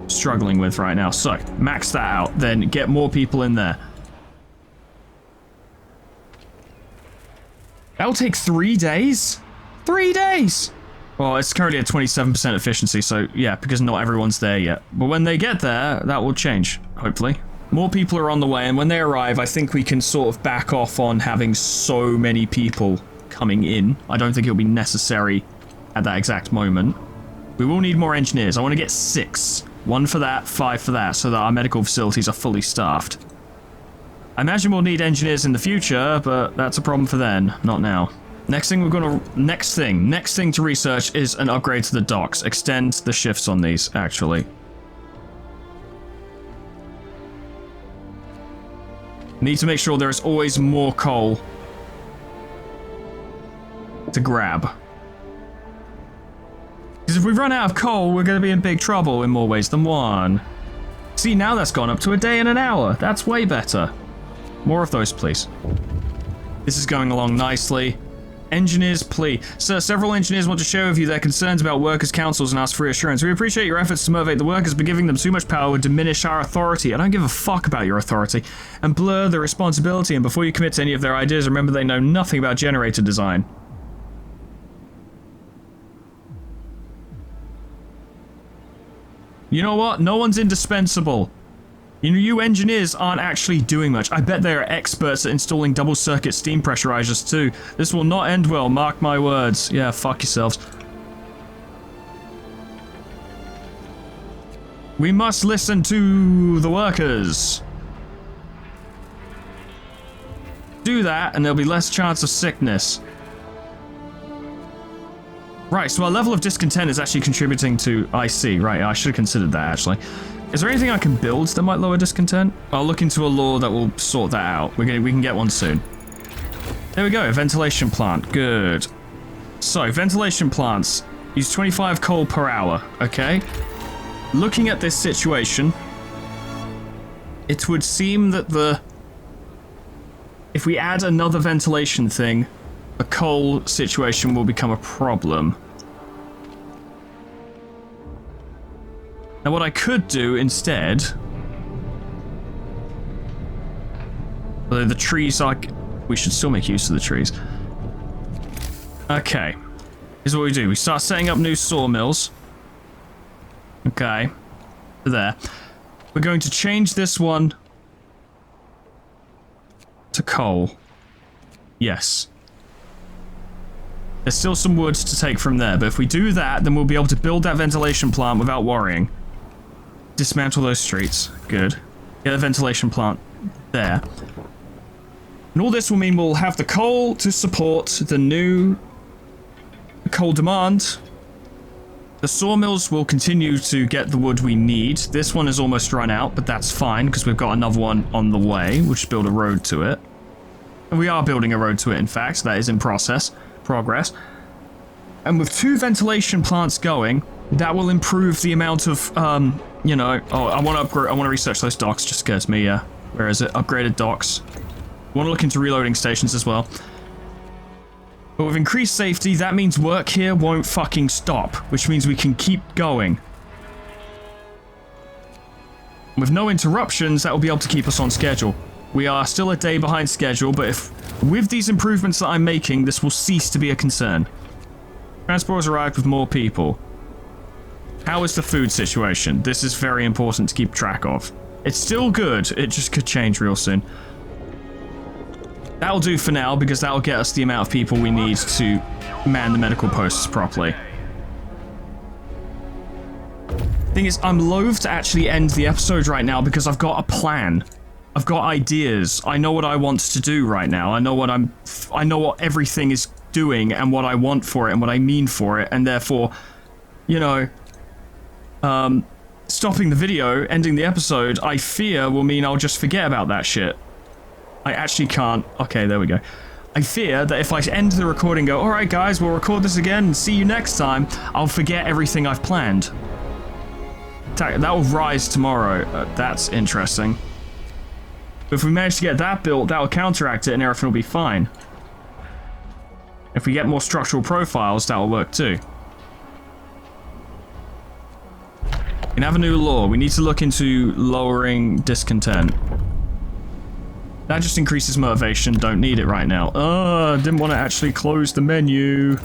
struggling with right now. So, max that out, then get more people in there. That'll take 3 days? 3 days! Well, it's currently at 27% efficiency, so yeah, because not everyone's there yet. But when they get there, that will change, hopefully. More people are on the way, and when they arrive, I think we can sort of back off on having so many people coming in. I don't think it'll be necessary at that exact moment. We will need more engineers. I want to get 6. 1 for that, 5 for that, so that our medical facilities are fully staffed. I imagine we'll need engineers in the future, but that's a problem for then, not now. Next thing next thing to research is an upgrade to the docks. Extend the shifts on these, actually. Need to make sure there is always more coal to grab. Because if we run out of coal, we're going to be in big trouble in more ways than one. See, now that's gone up to a day and an hour. That's way better. More of those, please. This is going along nicely. Engineers plea. Sir, several engineers want to share with you their concerns about workers' councils and ask for reassurance. We appreciate your efforts to motivate the workers, but giving them too much power would diminish our authority. I don't give a fuck about your authority. And blur the responsibility, and before you commit to any of their ideas, remember they know nothing about generator design. You know what? No one's indispensable. You engineers aren't actually doing much. I bet they are experts at installing double circuit steam pressurizers too. This will not end well, mark my words. Yeah, fuck yourselves. We must listen to the workers. Do that and there'll be less chance of sickness. Right, so our level of discontent is actually contributing to IC. Right, I should have considered that actually. Is there anything I can build that might lower discontent? I'll look into a law that will sort that out. We can get one soon. There we go, a ventilation plant. Good. So, ventilation plants use 25 coal per hour, okay? Looking at this situation, it would seem that if we add another ventilation thing, the coal situation will become a problem. Now what I could do instead, although the trees are, we should still make use of the trees. Okay, here's what we do. We start setting up new sawmills. Okay, there. We're going to change this one to coal. Yes. There's still some wood to take from there, but if we do that, then we'll be able to build that ventilation plant without worrying. Dismantle those streets. Good. Get a ventilation plant there. And all this will mean we'll have the coal to support the new coal demand. The sawmills will continue to get the wood we need. This one is almost run out, but that's fine because we've got another one on the way. We'll just build a road to it. And we are building a road to it, in fact. That is in progress. And with 2 ventilation plants going, that will improve the amount of, you know... Oh, I want to upgrade... I want to research those docks. Just scares me, yeah. Where is it? Upgraded docks. I want to look into reloading stations as well. But with increased safety, that means work here won't fucking stop, which means we can keep going. With no interruptions, that will be able to keep us on schedule. We are still a day behind schedule, but if with these improvements that I'm making, this will cease to be a concern. Transport has arrived with more people. How is the food situation? This is very important to keep track of. It's still good, it just could change real soon. That'll do for now, because that'll get us the amount of people we need to man the medical posts properly. Thing is, I'm loath to actually end the episode right now because I've got a plan. I've got ideas. I know what I want to do right now. I know what everything is doing and what I want for it and what I mean for it, and therefore, you know, stopping the video, ending the episode, I fear will mean I'll just forget about that shit. I actually can't. Okay, there we go. I fear that if I end the recording and go, alright guys, we'll record this again and see you next time, I'll forget everything I've planned. That will rise tomorrow. That's interesting. But if we manage to get that built, that will counteract it and everything will be fine. If we get more structural profiles, that will work too. In Avenue Law, we need to look into lowering discontent. That just increases motivation, don't need it right now. Didn't want to actually close the menu.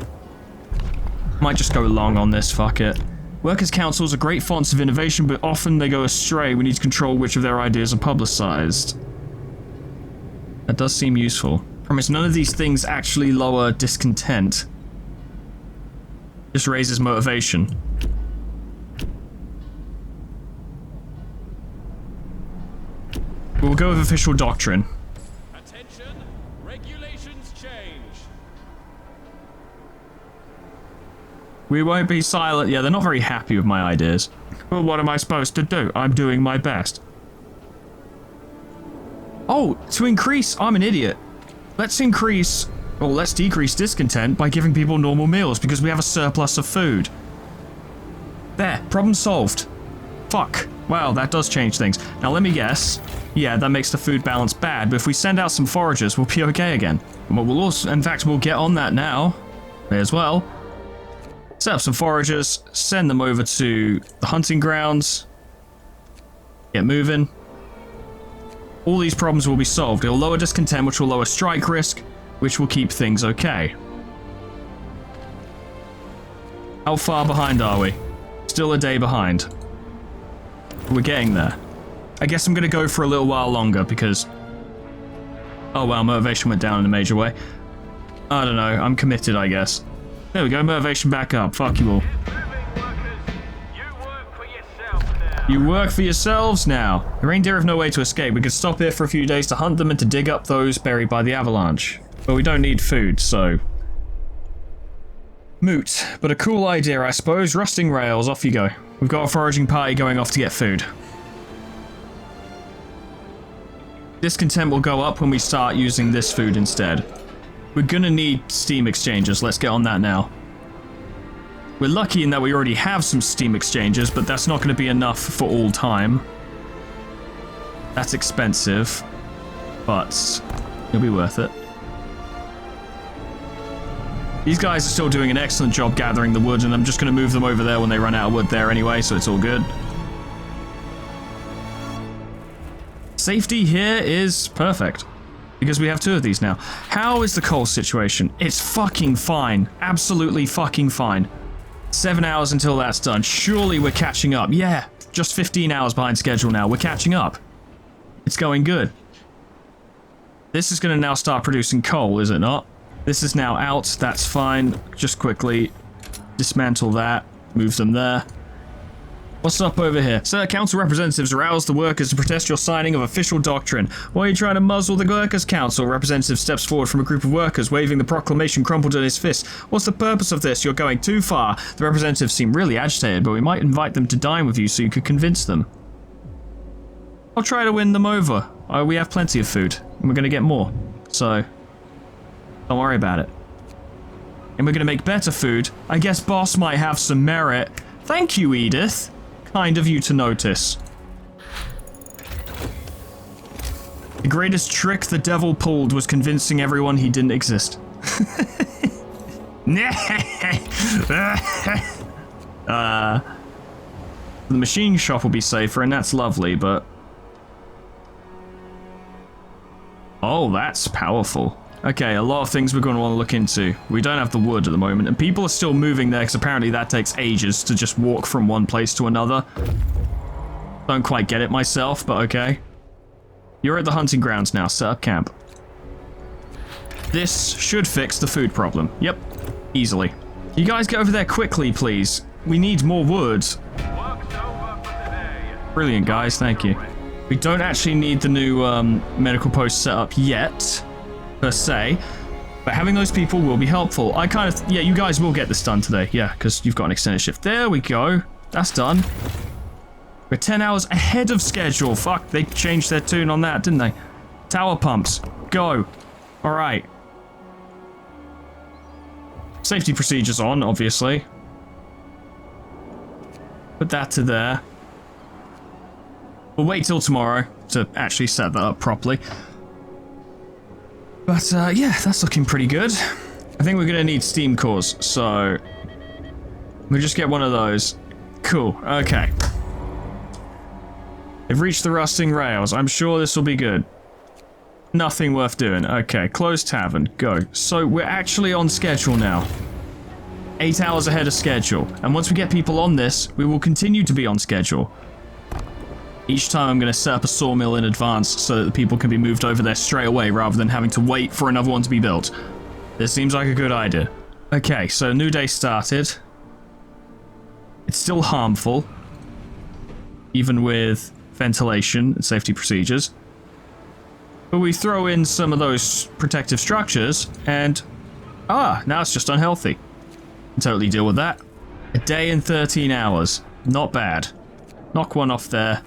Might just go long on this, fuck it. Workers' councils are great fonts of innovation, but often they go astray. We need to control which of their ideas are publicized. That does seem useful. Promise none of these things actually lower discontent. Just raises motivation. We'll go with official doctrine. Attention, regulations change. We won't be silent. Yeah, they're not very happy with my ideas. Well, what am I supposed to do? I'm doing my best. Oh, to increase... I'm an idiot. Let's increase... Well, let's decrease discontent by giving people normal meals because we have a surplus of food. There, problem solved. Fuck. Wow, that does change things. Now, let me guess. Yeah, that makes the food balance bad, but if we send out some foragers, we'll be okay again. And we'll also... In fact, we'll get on that now. May as well. Set up some foragers, send them over to the hunting grounds. Get moving. All these problems will be solved. It'll lower discontent, which will lower strike risk, which will keep things okay. How far behind are we? Still a day behind. We're getting there. I guess I'm gonna go for a little while longer because... Oh wow, motivation went down in a major way. I don't know, I'm committed, I guess. There we go, motivation back up. Fuck you all. You work for yourselves now. The reindeer have no way to escape. We could stop here for a few days to hunt them and to dig up those buried by the avalanche. But we don't need food, so... Moot. But a cool idea, I suppose. Rusting rails, off you go. We've got a foraging party going off to get food. Discontent will go up when we start using this food instead. We're gonna need steam exchangers. Let's get on that now. We're lucky in that we already have some steam exchangers, but that's not going to be enough for all time. That's expensive, but it'll be worth it. These guys are still doing an excellent job gathering the wood, and I'm just going to move them over there when they run out of wood there anyway, so it's all good. Safety here is perfect, because we have two of these now. How is the coal situation? It's fucking fine. Absolutely fucking fine. 7 hours until that's done. Surely we're catching up. Yeah, just 15 hours behind schedule now. We're catching up. It's going good. This is going to now start producing coal, is it not? This is now out. That's fine. Just quickly dismantle that. Move them there. What's up over here? Sir, council representatives arouse the workers to protest your signing of official doctrine. Why are you trying to muzzle the workers' council? Representative steps forward from a group of workers, waving the proclamation crumpled in his fist. What's the purpose of this? You're going too far. The representatives seem really agitated, but we might invite them to dine with you so you could convince them. I'll try to win them over. We have plenty of food, and we're going to get more. So, don't worry about it. And we're going to make better food. I guess boss might have some merit. Thank you, Edith. Kind of you to notice. The greatest trick the devil pulled was convincing everyone he didn't exist. The machine shop will be safer, and that's lovely, but... Oh, that's powerful. Okay, a lot of things we're going to want to look into. We don't have the wood at the moment, and people are still moving there because apparently that takes ages to just walk from one place to another. Don't quite get it myself, but okay. You're at the hunting grounds now. Set up camp. This should fix the food problem. Yep, easily. You guys get over there quickly, please. We need more wood. Work's over for today. Brilliant, guys. Thank you. We don't actually need the new medical post set up yet, per se, but having those people will be helpful. Yeah, you guys will get this done today. Yeah, because you've got an extended shift. There we go. That's done. We're 10 hours ahead of schedule. Fuck, they changed their tune on that, didn't they? Tower pumps. Go. All right. Safety procedures on, obviously. Put that to there. We'll wait till tomorrow to actually set that up properly. But, yeah, that's looking pretty good. I think we're going to need steam cores, so we'll just get one of those. Cool, okay. They've reached the rusting rails. I'm sure this will be good. Nothing worth doing. Okay, closed tavern, go. So we're actually on schedule now. 8 hours ahead of schedule. And once we get people on this, we will continue to be on schedule. Each time I'm going to set up a sawmill in advance so that the people can be moved over there straight away rather than having to wait for another one to be built. This seems like a good idea. Okay, so new day started. It's still harmful, even with ventilation and safety procedures. But we throw in some of those protective structures and... now it's just unhealthy. Can totally deal with that. A day and 13 hours. Not bad. Knock one off there.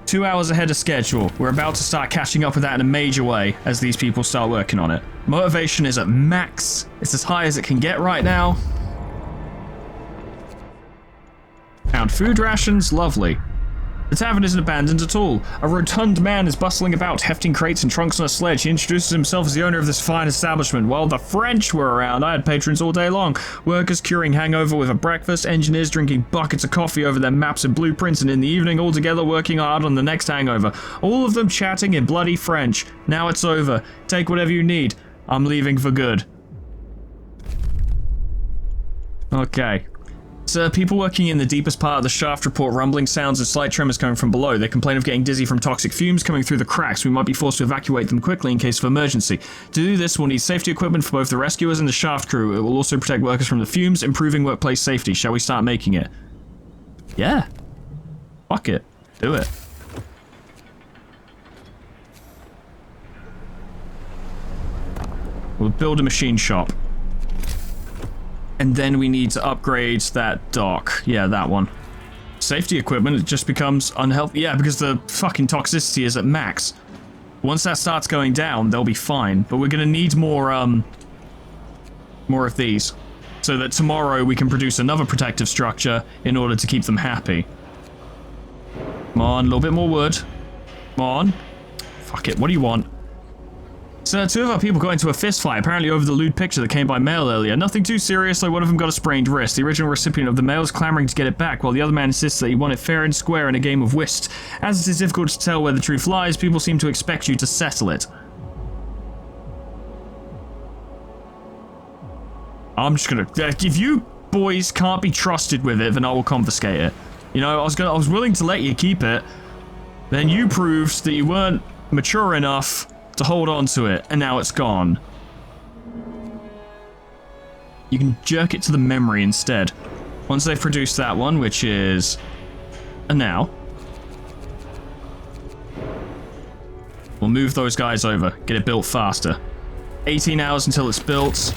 2 hours ahead of schedule. We're about to start catching up with that in a major way as these people start working on it. Motivation is at max. It's as high as it can get right now. Found food rations. Lovely. The tavern isn't abandoned at all. A rotund man is bustling about, hefting crates and trunks on a sledge. He introduces himself as the owner of this fine establishment. While the French were around, I had patrons all day long. Workers curing hangover with a breakfast, engineers drinking buckets of coffee over their maps and blueprints, and in the evening all together working hard on the next hangover. All of them chatting in bloody French. Now it's over. Take whatever you need. I'm leaving for good. Okay. So people working in the deepest part of the shaft report rumbling sounds and slight tremors coming from below. They complain of getting dizzy from toxic fumes coming through the cracks. We might be forced to evacuate them quickly in case of emergency. To do this, we'll need safety equipment for both the rescuers and the shaft crew. It will also protect workers from the fumes, improving workplace safety. Shall we start making it? Yeah. Fuck it. Do it. We'll build a machine shop. And then we need to upgrade that dock. Yeah, that one. Safety equipment, it just becomes unhealthy. Yeah, because the fucking toxicity is at max. Once that starts going down, they'll be fine. But we're gonna need more of these. So that tomorrow we can produce another protective structure in order to keep them happy. Come on, a little bit more wood. Come on. Fuck it, what do you want? So two of our people got into a fist fight, apparently over the lewd picture that came by mail earlier. Nothing too serious, though one of them got a sprained wrist. The original recipient of the mail is clamoring to get it back, while the other man insists that he won it fair and square in a game of whist. As it is difficult to tell where the truth lies, people seem to expect you to settle it. I'm just gonna... if you boys can't be trusted with it, then I will confiscate it. You know, I was willing to let you keep it. Then you proved that you weren't mature enough to hold on to it, and now it's gone. You can jerk it to the memory instead. Once they've produced that one, which is a now, we'll move those guys over, get it built faster. 18 hours until it's built.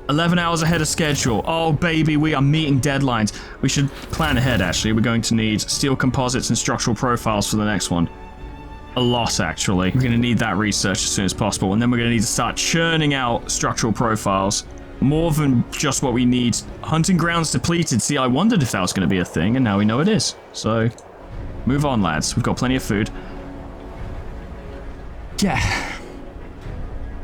11 hours ahead of schedule. Oh baby, we are meeting deadlines. We should plan ahead actually. We're going to need steel composites and structural profiles for the next one. A lot, actually. We're going to need that research as soon as possible, and then we're going to need to start churning out structural profiles. More than just what we need. Hunting grounds depleted. See, I wondered if that was going to be a thing, and now we know it is. So, move on, lads. We've got plenty of food. Yeah.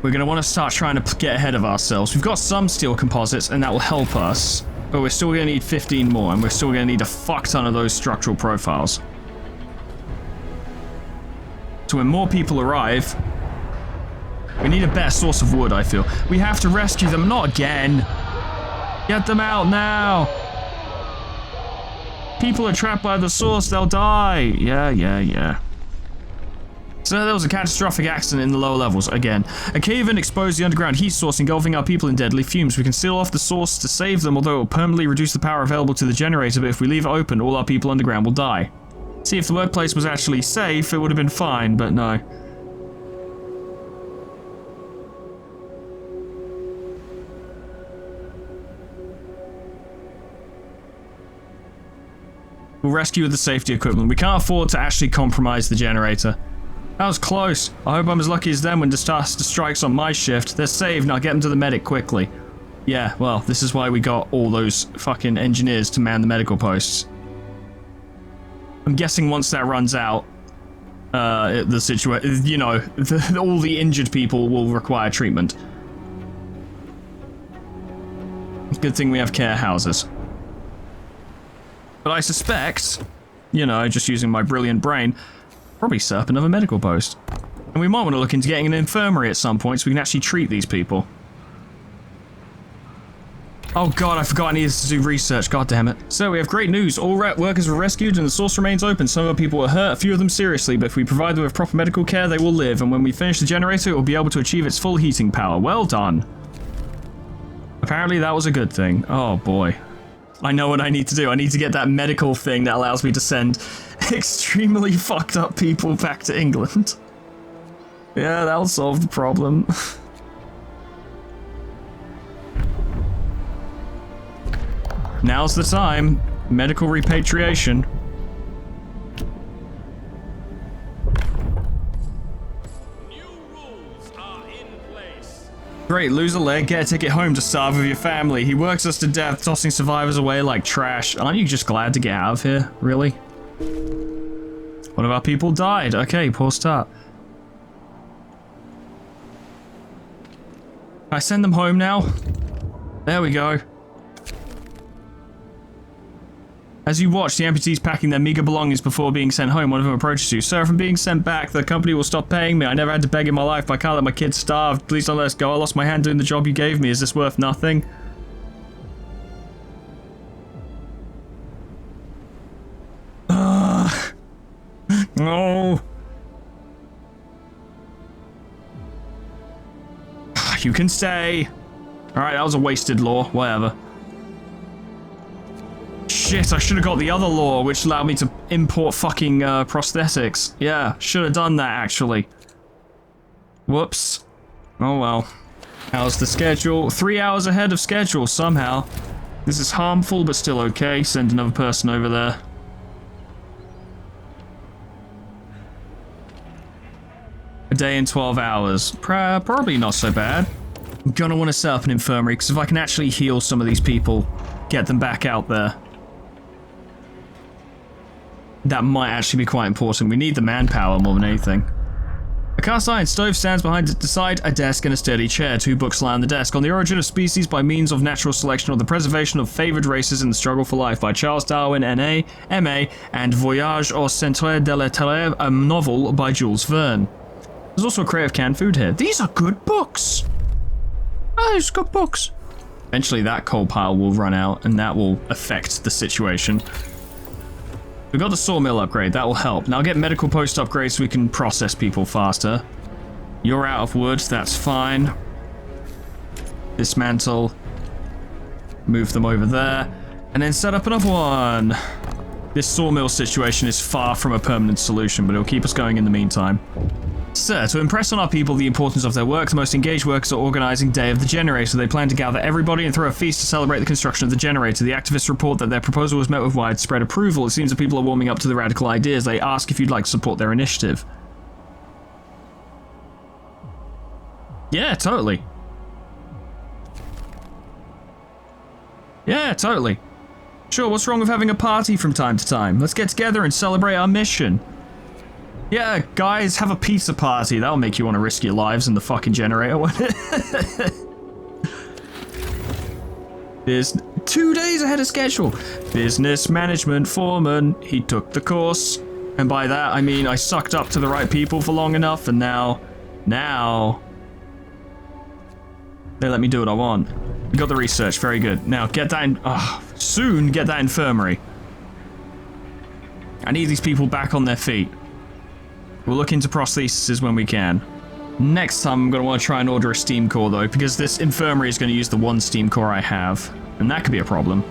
We're going to want to start trying to get ahead of ourselves. We've got some steel composites, and that will help us, but we're still going to need 15 more, and we're still going to need a fuck ton of those structural profiles. So when more people arrive, We need a better source of wood, I feel. We have to rescue them, not again. Get them out now. People are trapped by the source, they'll die. Yeah. So there was a catastrophic accident in the lower levels, again. A cave-in exposed the underground heat source, engulfing our people in deadly fumes. We can seal off the source to save them, although it will permanently reduce the power available to the generator, but if we leave it open, all our people underground will die. See, if the workplace was actually safe, it would have been fine, but no. We'll rescue with the safety equipment. We can't afford to actually compromise the generator. That was close. I hope I'm as lucky as them when disaster strikes on my shift. They're saved, and I'll get them to the medic quickly. Yeah, well, this is why we got all those fucking engineers to man the medical posts. I'm guessing once that runs out, the situation, you know, all the injured people will require treatment. Good thing we have care houses. But I suspect, you know, just using my brilliant brain, probably set up another medical post. And we might want to look into getting an infirmary at some point so we can actually treat these people. Oh god, I forgot I needed to do research, god damn it. So we have great news, all workers were rescued and the source remains open. Some of our people were hurt, a few of them seriously, but if we provide them with proper medical care, they will live, and when we finish the generator, it will be able to achieve its full heating power. Well done. Apparently that was a good thing. Oh boy. I know what I need to do. I need to get that medical thing that allows me to send extremely fucked up people back to England. Yeah, that'll solve the problem. Now's the time. Medical repatriation. New rules are in place. Great, lose a leg, get a ticket home to starve with your family. He works us to death, tossing survivors away like trash. Aren't you just glad to get out of here? Really? One of our people died. Okay, poor start. Can I send them home now? There we go. As you watch the amputees packing their meager belongings before being sent home, one of them approaches you. Sir, if I'm being sent back, the company will stop paying me. I never had to beg in my life, but I can't let my kids starve. Please don't let us go. I lost my hand doing the job you gave me. Is this worth nothing? No. You can stay. Alright, that was a wasted law. Whatever. Shit, I should have got the other law, which allowed me to import fucking prosthetics. Yeah, should have done that, actually. Whoops. Oh well. How's the schedule? 3 hours ahead of schedule, somehow. This is harmful, but still okay. Send another person over there. A day and 12 hours. Probably not so bad. I'm gonna want to set up an infirmary, because if I can actually heal some of these people, get them back out there, that might actually be quite important. We need the manpower more than anything. A cast iron stove stands behind a desk and a sturdy chair. 2 books lie on the desk. On the Origin of Species by Means of Natural Selection or the Preservation of Favored Races in the Struggle for Life by Charles Darwin, N.A., M.A., and Voyage au Centre de la Terre, a novel by Jules Verne. There's also a crate of canned food here. These are good books! Oh, these are good books. Eventually that coal pile will run out, and that will affect the situation. We got the sawmill upgrade, that will help. Now get medical post upgrades so we can process people faster. You're out of wood, that's fine. Dismantle. Move them over there. And then set up another one. This sawmill situation is far from a permanent solution, but it'll keep us going in the meantime. Sir, to impress on our people the importance of their work, the most engaged workers are organizing Day of the Generator. They plan to gather everybody and throw a feast to celebrate the construction of the generator. The activists report that their proposal was met with widespread approval. It seems that people are warming up to the radical ideas. They ask if you'd like to support their initiative. Yeah, totally. Yeah, totally. Sure, what's wrong with having a party from time to time? Let's get together and celebrate our mission. Yeah, guys, have a pizza party. That'll make you want to risk your lives in the fucking generator, won't it? There's 2 days ahead of schedule. Business management foreman. He took the course. And by that, I mean I sucked up to the right people for long enough, and now They let me do what I want. We got the research, very good. Now, get that in... soon get that infirmary. I need these people back on their feet. We'll look into prostheses when we can. Next time, I'm going to want to try and order a steam core, though, because this infirmary is going to use the one steam core I have. And that could be a problem.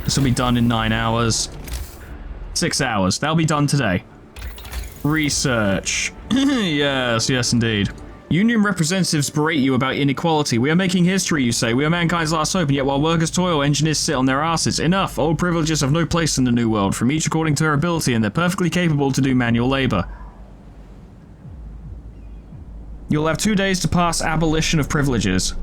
This will be done in 9 hours. 6 hours. That'll be done today. Research. Yes, yes indeed. Union representatives berate you about inequality. We are making history, you say. We are mankind's last hope, and yet while workers toil, engineers sit on their asses. Enough. Old privileges have no place in the new world, from each according to their ability, and they're perfectly capable to do manual labor. You'll have 2 days to pass abolition of privileges.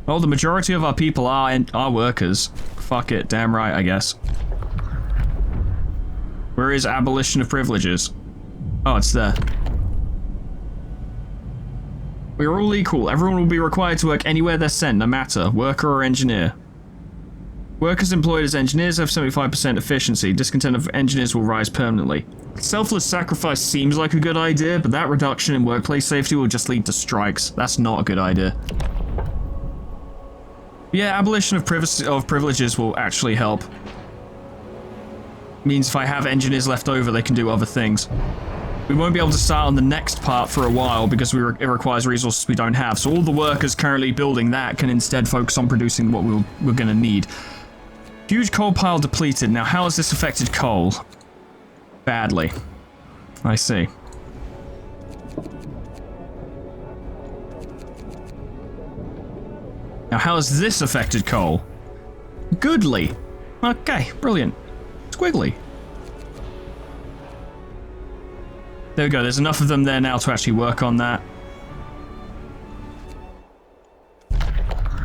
Well, the majority of our people are workers. Fuck it, damn right, I guess. Where is abolition of privileges? Oh, it's there. We are all equal. Everyone will be required to work anywhere they're sent, no matter, worker or engineer. Workers employed as engineers have 75% efficiency. Discontent of engineers will rise permanently. Selfless sacrifice seems like a good idea, but that reduction in workplace safety will just lead to strikes. That's not a good idea. Yeah, abolition of privileges will actually help. Means if I have engineers left over, they can do other things. We won't be able to start on the next part for a while because it requires resources we don't have. So all the workers currently building that can instead focus on producing what we're going to need. Huge coal pile depleted. Now, how has this affected coal? Badly. I see. Now, how has this affected coal? Goodly. Okay, brilliant. Squiggly. There we go, there's enough of them there now to actually work on that.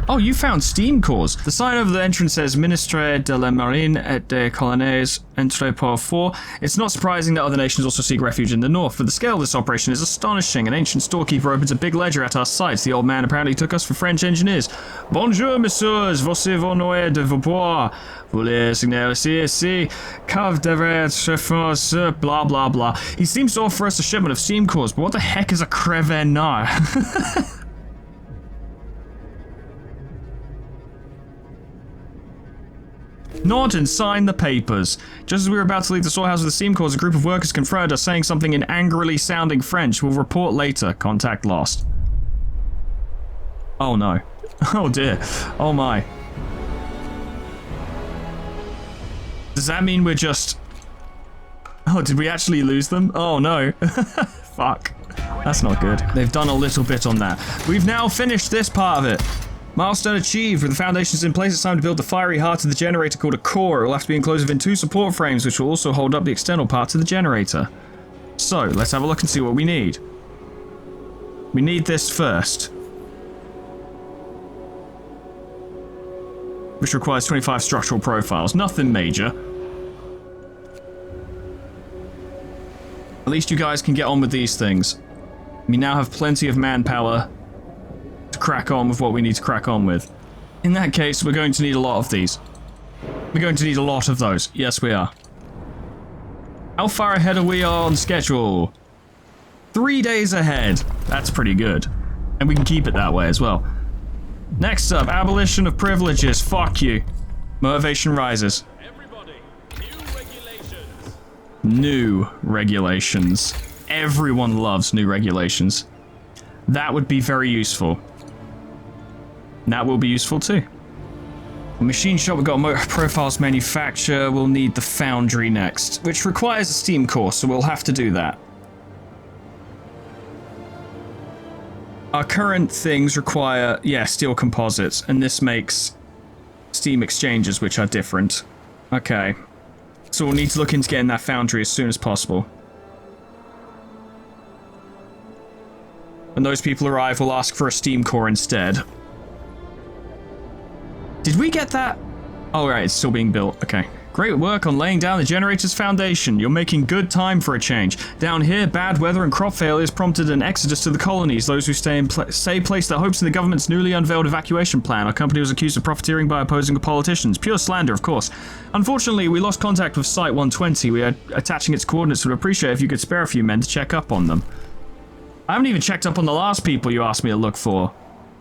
Oh, you found steam cores. The sign over the entrance says Ministre de la Marine et des Colonies Entre Port 4. It's not surprising that other nations also seek refuge in the north, but the scale of this operation is astonishing. An ancient storekeeper opens a big ledger at our sites. The old man apparently took us for French engineers. Bonjour, messieurs, voici vos noyés de vos bois. Voulez signer ici, cave devrait être blah blah blah. He seems to offer us a shipment of steam cores, but what the heck is a crevenard? Nod and sign the papers. Just as we were about to leave the storehouse with the steam cores, a group of workers confronted us, saying something in angrily sounding French. We'll report later. Contact lost. Oh no. Oh dear. Oh my. Does that mean we're just... Oh, did we actually lose them? Oh no. Fuck. That's not good. They've done a little bit on that. We've now finished this part of it. Milestone achieved. With the foundations in place, it's time to build the fiery heart of the generator called a core. It will have to be enclosed within 2 support frames, which will also hold up the external parts of the generator. So, let's have a look and see what we need. We need this first, which requires 25 structural profiles. Nothing major. At least you guys can get on with these things. We now have plenty of manpower to crack on with what we need to crack on with. In that case, we're going to need a lot of these. We're going to need a lot of those. Yes, we are. How far ahead are we on schedule? 3 days ahead. That's pretty good. And we can keep it that way as well. Next up, abolition of privileges. Fuck you. Motivation rises. Everybody, new regulations. New regulations. Everyone loves new regulations. That would be very useful. That will be useful too. The machine shop, we've got motor profiles manufacture. We'll need the foundry next, which requires a steam core, so we'll have to do that. Our current things require, yeah, steel composites, and this makes steam exchangers, which are different. Okay. So we'll need to look into getting that foundry as soon as possible. When those people arrive, we'll ask for a steam core instead. Did we get that? Oh, right, it's still being built. Okay. Great work on laying down the generator's foundation. You're making good time for a change. Down here, bad weather and crop failures prompted an exodus to the colonies. Those who stay place their hopes in the government's newly unveiled evacuation plan. Our company was accused of profiteering by opposing the politicians. Pure slander, of course. Unfortunately, we lost contact with Site 120. We are attaching its coordinates. Would appreciate if you could spare a few men to check up on them. I haven't even checked up on the last people you asked me to look for.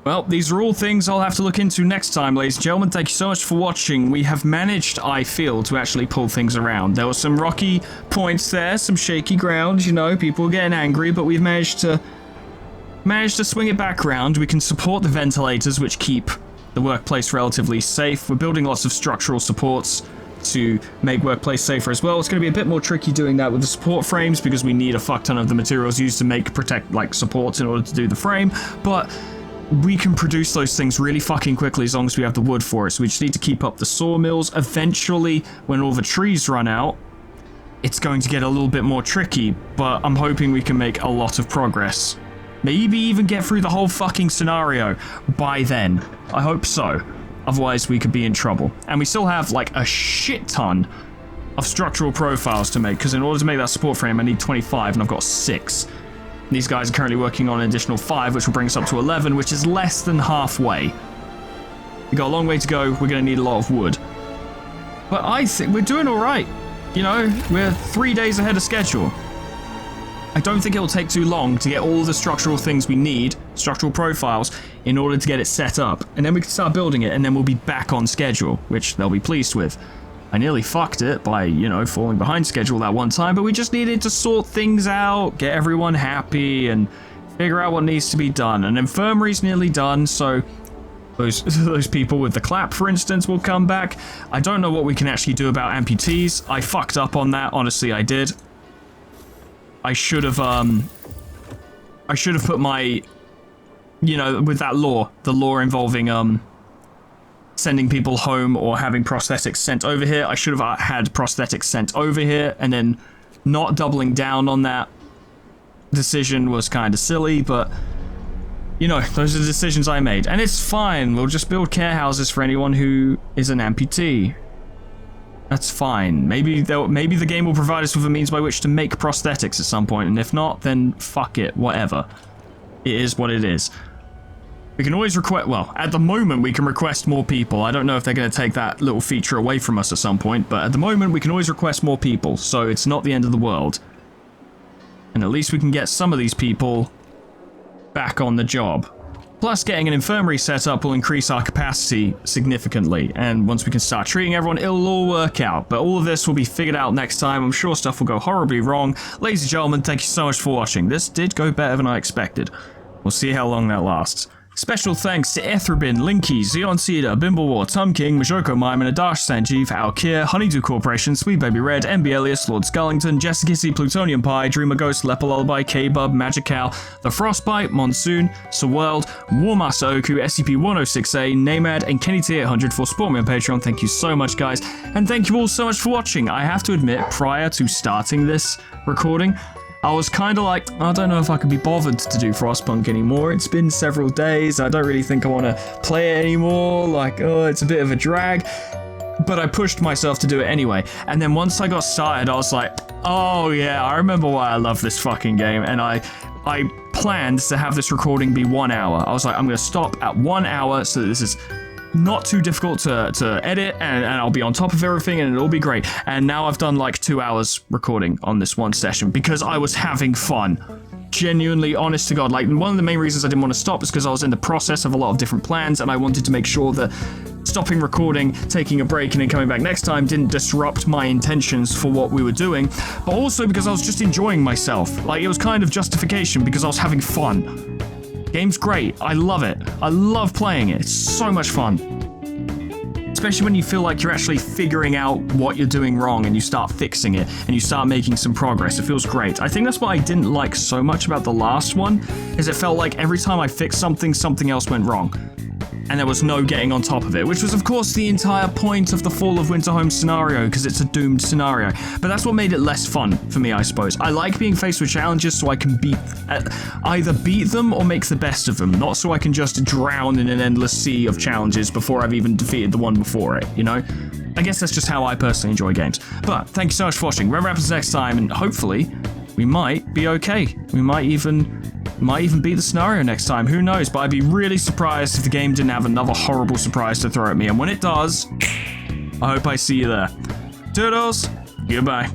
Well, these are all things I'll have to look into next time, ladies and gentlemen. Thank you so much for watching. We have managed, I feel, to actually pull things around. There were some rocky points there, some shaky ground, you know, people were getting angry, but we've managed to swing it back around. We can support the ventilators, which keep the workplace relatively safe. We're building lots of structural supports to make workplace safer as well. It's going to be a bit more tricky doing that with the support frames because we need a fuck ton of the materials used to protect supports in order to do the frame, but we can produce those things really fucking quickly as long as we have the wood for it. So we just need to keep up the sawmills. Eventually, when all the trees run out, it's going to get a little bit more tricky, but I'm hoping we can make a lot of progress. Maybe even get through the whole fucking scenario by then. I hope so. Otherwise, we could be in trouble. And we still have, like, a shit ton of structural profiles to make, because in order to make that support frame, I need 25, and I've got 6. These guys are currently working on an additional 5, which will bring us up to 11, which is less than halfway. We've got a long way to go. We're going to need a lot of wood. But I think we're doing all right. You know, we're 3 days ahead of schedule. I don't think it will take too long to get all the structural things we need, structural profiles, in order to get it set up. And then we can start building it, and then we'll be back on schedule, which they'll be pleased with. I nearly fucked it by, you know, falling behind schedule that one time, but we just needed to sort things out, get everyone happy, and figure out what needs to be done. An infirmary's nearly done, so those people with the clap, for instance, will come back. I don't know what we can actually do about amputees. I fucked up on that, honestly, I did. I should have put my, you know, with that law, the law involving, sending people home or having prosthetics sent over here. I should have had prosthetics sent over here, and then not doubling down on that decision was kind of silly, but, you know, those are the decisions I made. And it's fine, we'll just build care houses for anyone who is an amputee. That's fine. Maybe the game will provide us with a means by which to make prosthetics at some point, and if not, then fuck it, whatever. It is what it is. We can always request, well, at the moment we can request more people. I don't know if they're going to take that little feature away from us at some point, but at the moment we can always request more people, so it's not the end of the world. And at least we can get some of these people back on the job. Plus, getting an infirmary set up will increase our capacity significantly, and once we can start treating everyone, it'll all work out. But all of this will be figured out next time. I'm sure stuff will go horribly wrong. Ladies and gentlemen, thank you so much for watching. This did go better than I expected. We'll see how long that lasts. Special thanks to Ethrabin, Linky, Xeon Cedar, Bimblewar, Tom King, Majoko Mime, and Adash Sanjeev, Alkir, Honeydew Corporation, Sweet Baby Red, MB Elias, Lord Scullington, Jessicissy, Plutonium Pie, Dreamer Ghost, Leper Lullaby, K-Bub, Magical, The Frostbite, Monsoon, World, Warmaster Oku, SCP-106A, Namad, and Kenny T800 for supporting me on Patreon. Thank you so much, guys. And thank you all so much for watching. I have to admit, prior to starting this recording, I was kind of like, I don't know if I could be bothered to do Frostpunk anymore. It's been several days. I don't really think I want to play it anymore. Like, oh, it's a bit of a drag. But I pushed myself to do it anyway. And then once I got started, I was like, oh yeah, I remember why I love this fucking game. And I planned to have this recording be 1 hour. I was like, I'm going to stop at 1 hour so that this is not too difficult to edit, and I'll be on top of everything, and it'll be great. And now I've done like 2 hours recording on this one session because I was having fun. Genuinely, honest to God, like one of the main reasons I didn't want to stop is because I was in the process of a lot of different plans, and I wanted to make sure that stopping recording, taking a break, and then coming back next time didn't disrupt my intentions for what we were doing, but also because I was just enjoying myself. Like, it was kind of justification because I was having fun. Game's great. I love it. I love playing it. It's so much fun. Especially when you feel like you're actually figuring out what you're doing wrong and you start fixing it and you start making some progress. It feels great. I think that's what I didn't like so much about the last one, is it felt like every time I fixed something, something else went wrong. And there was no getting on top of it, which was of course the entire point of the Fall of Winterhome scenario, because it's a doomed scenario. But that's what made it less fun for me, I suppose. I like being faced with challenges so I can either beat them or make the best of them, not so I can just drown in an endless sea of challenges before I've even defeated the one before it, you know? I guess that's just how I personally enjoy games. But thank you so much for watching. Whatever happens next time, and hopefully we might be okay. We might even beat the scenario next time, who knows, but I'd be really surprised if the game didn't have another horrible surprise to throw at me, and when it does, I hope I see you there. Toodles, goodbye.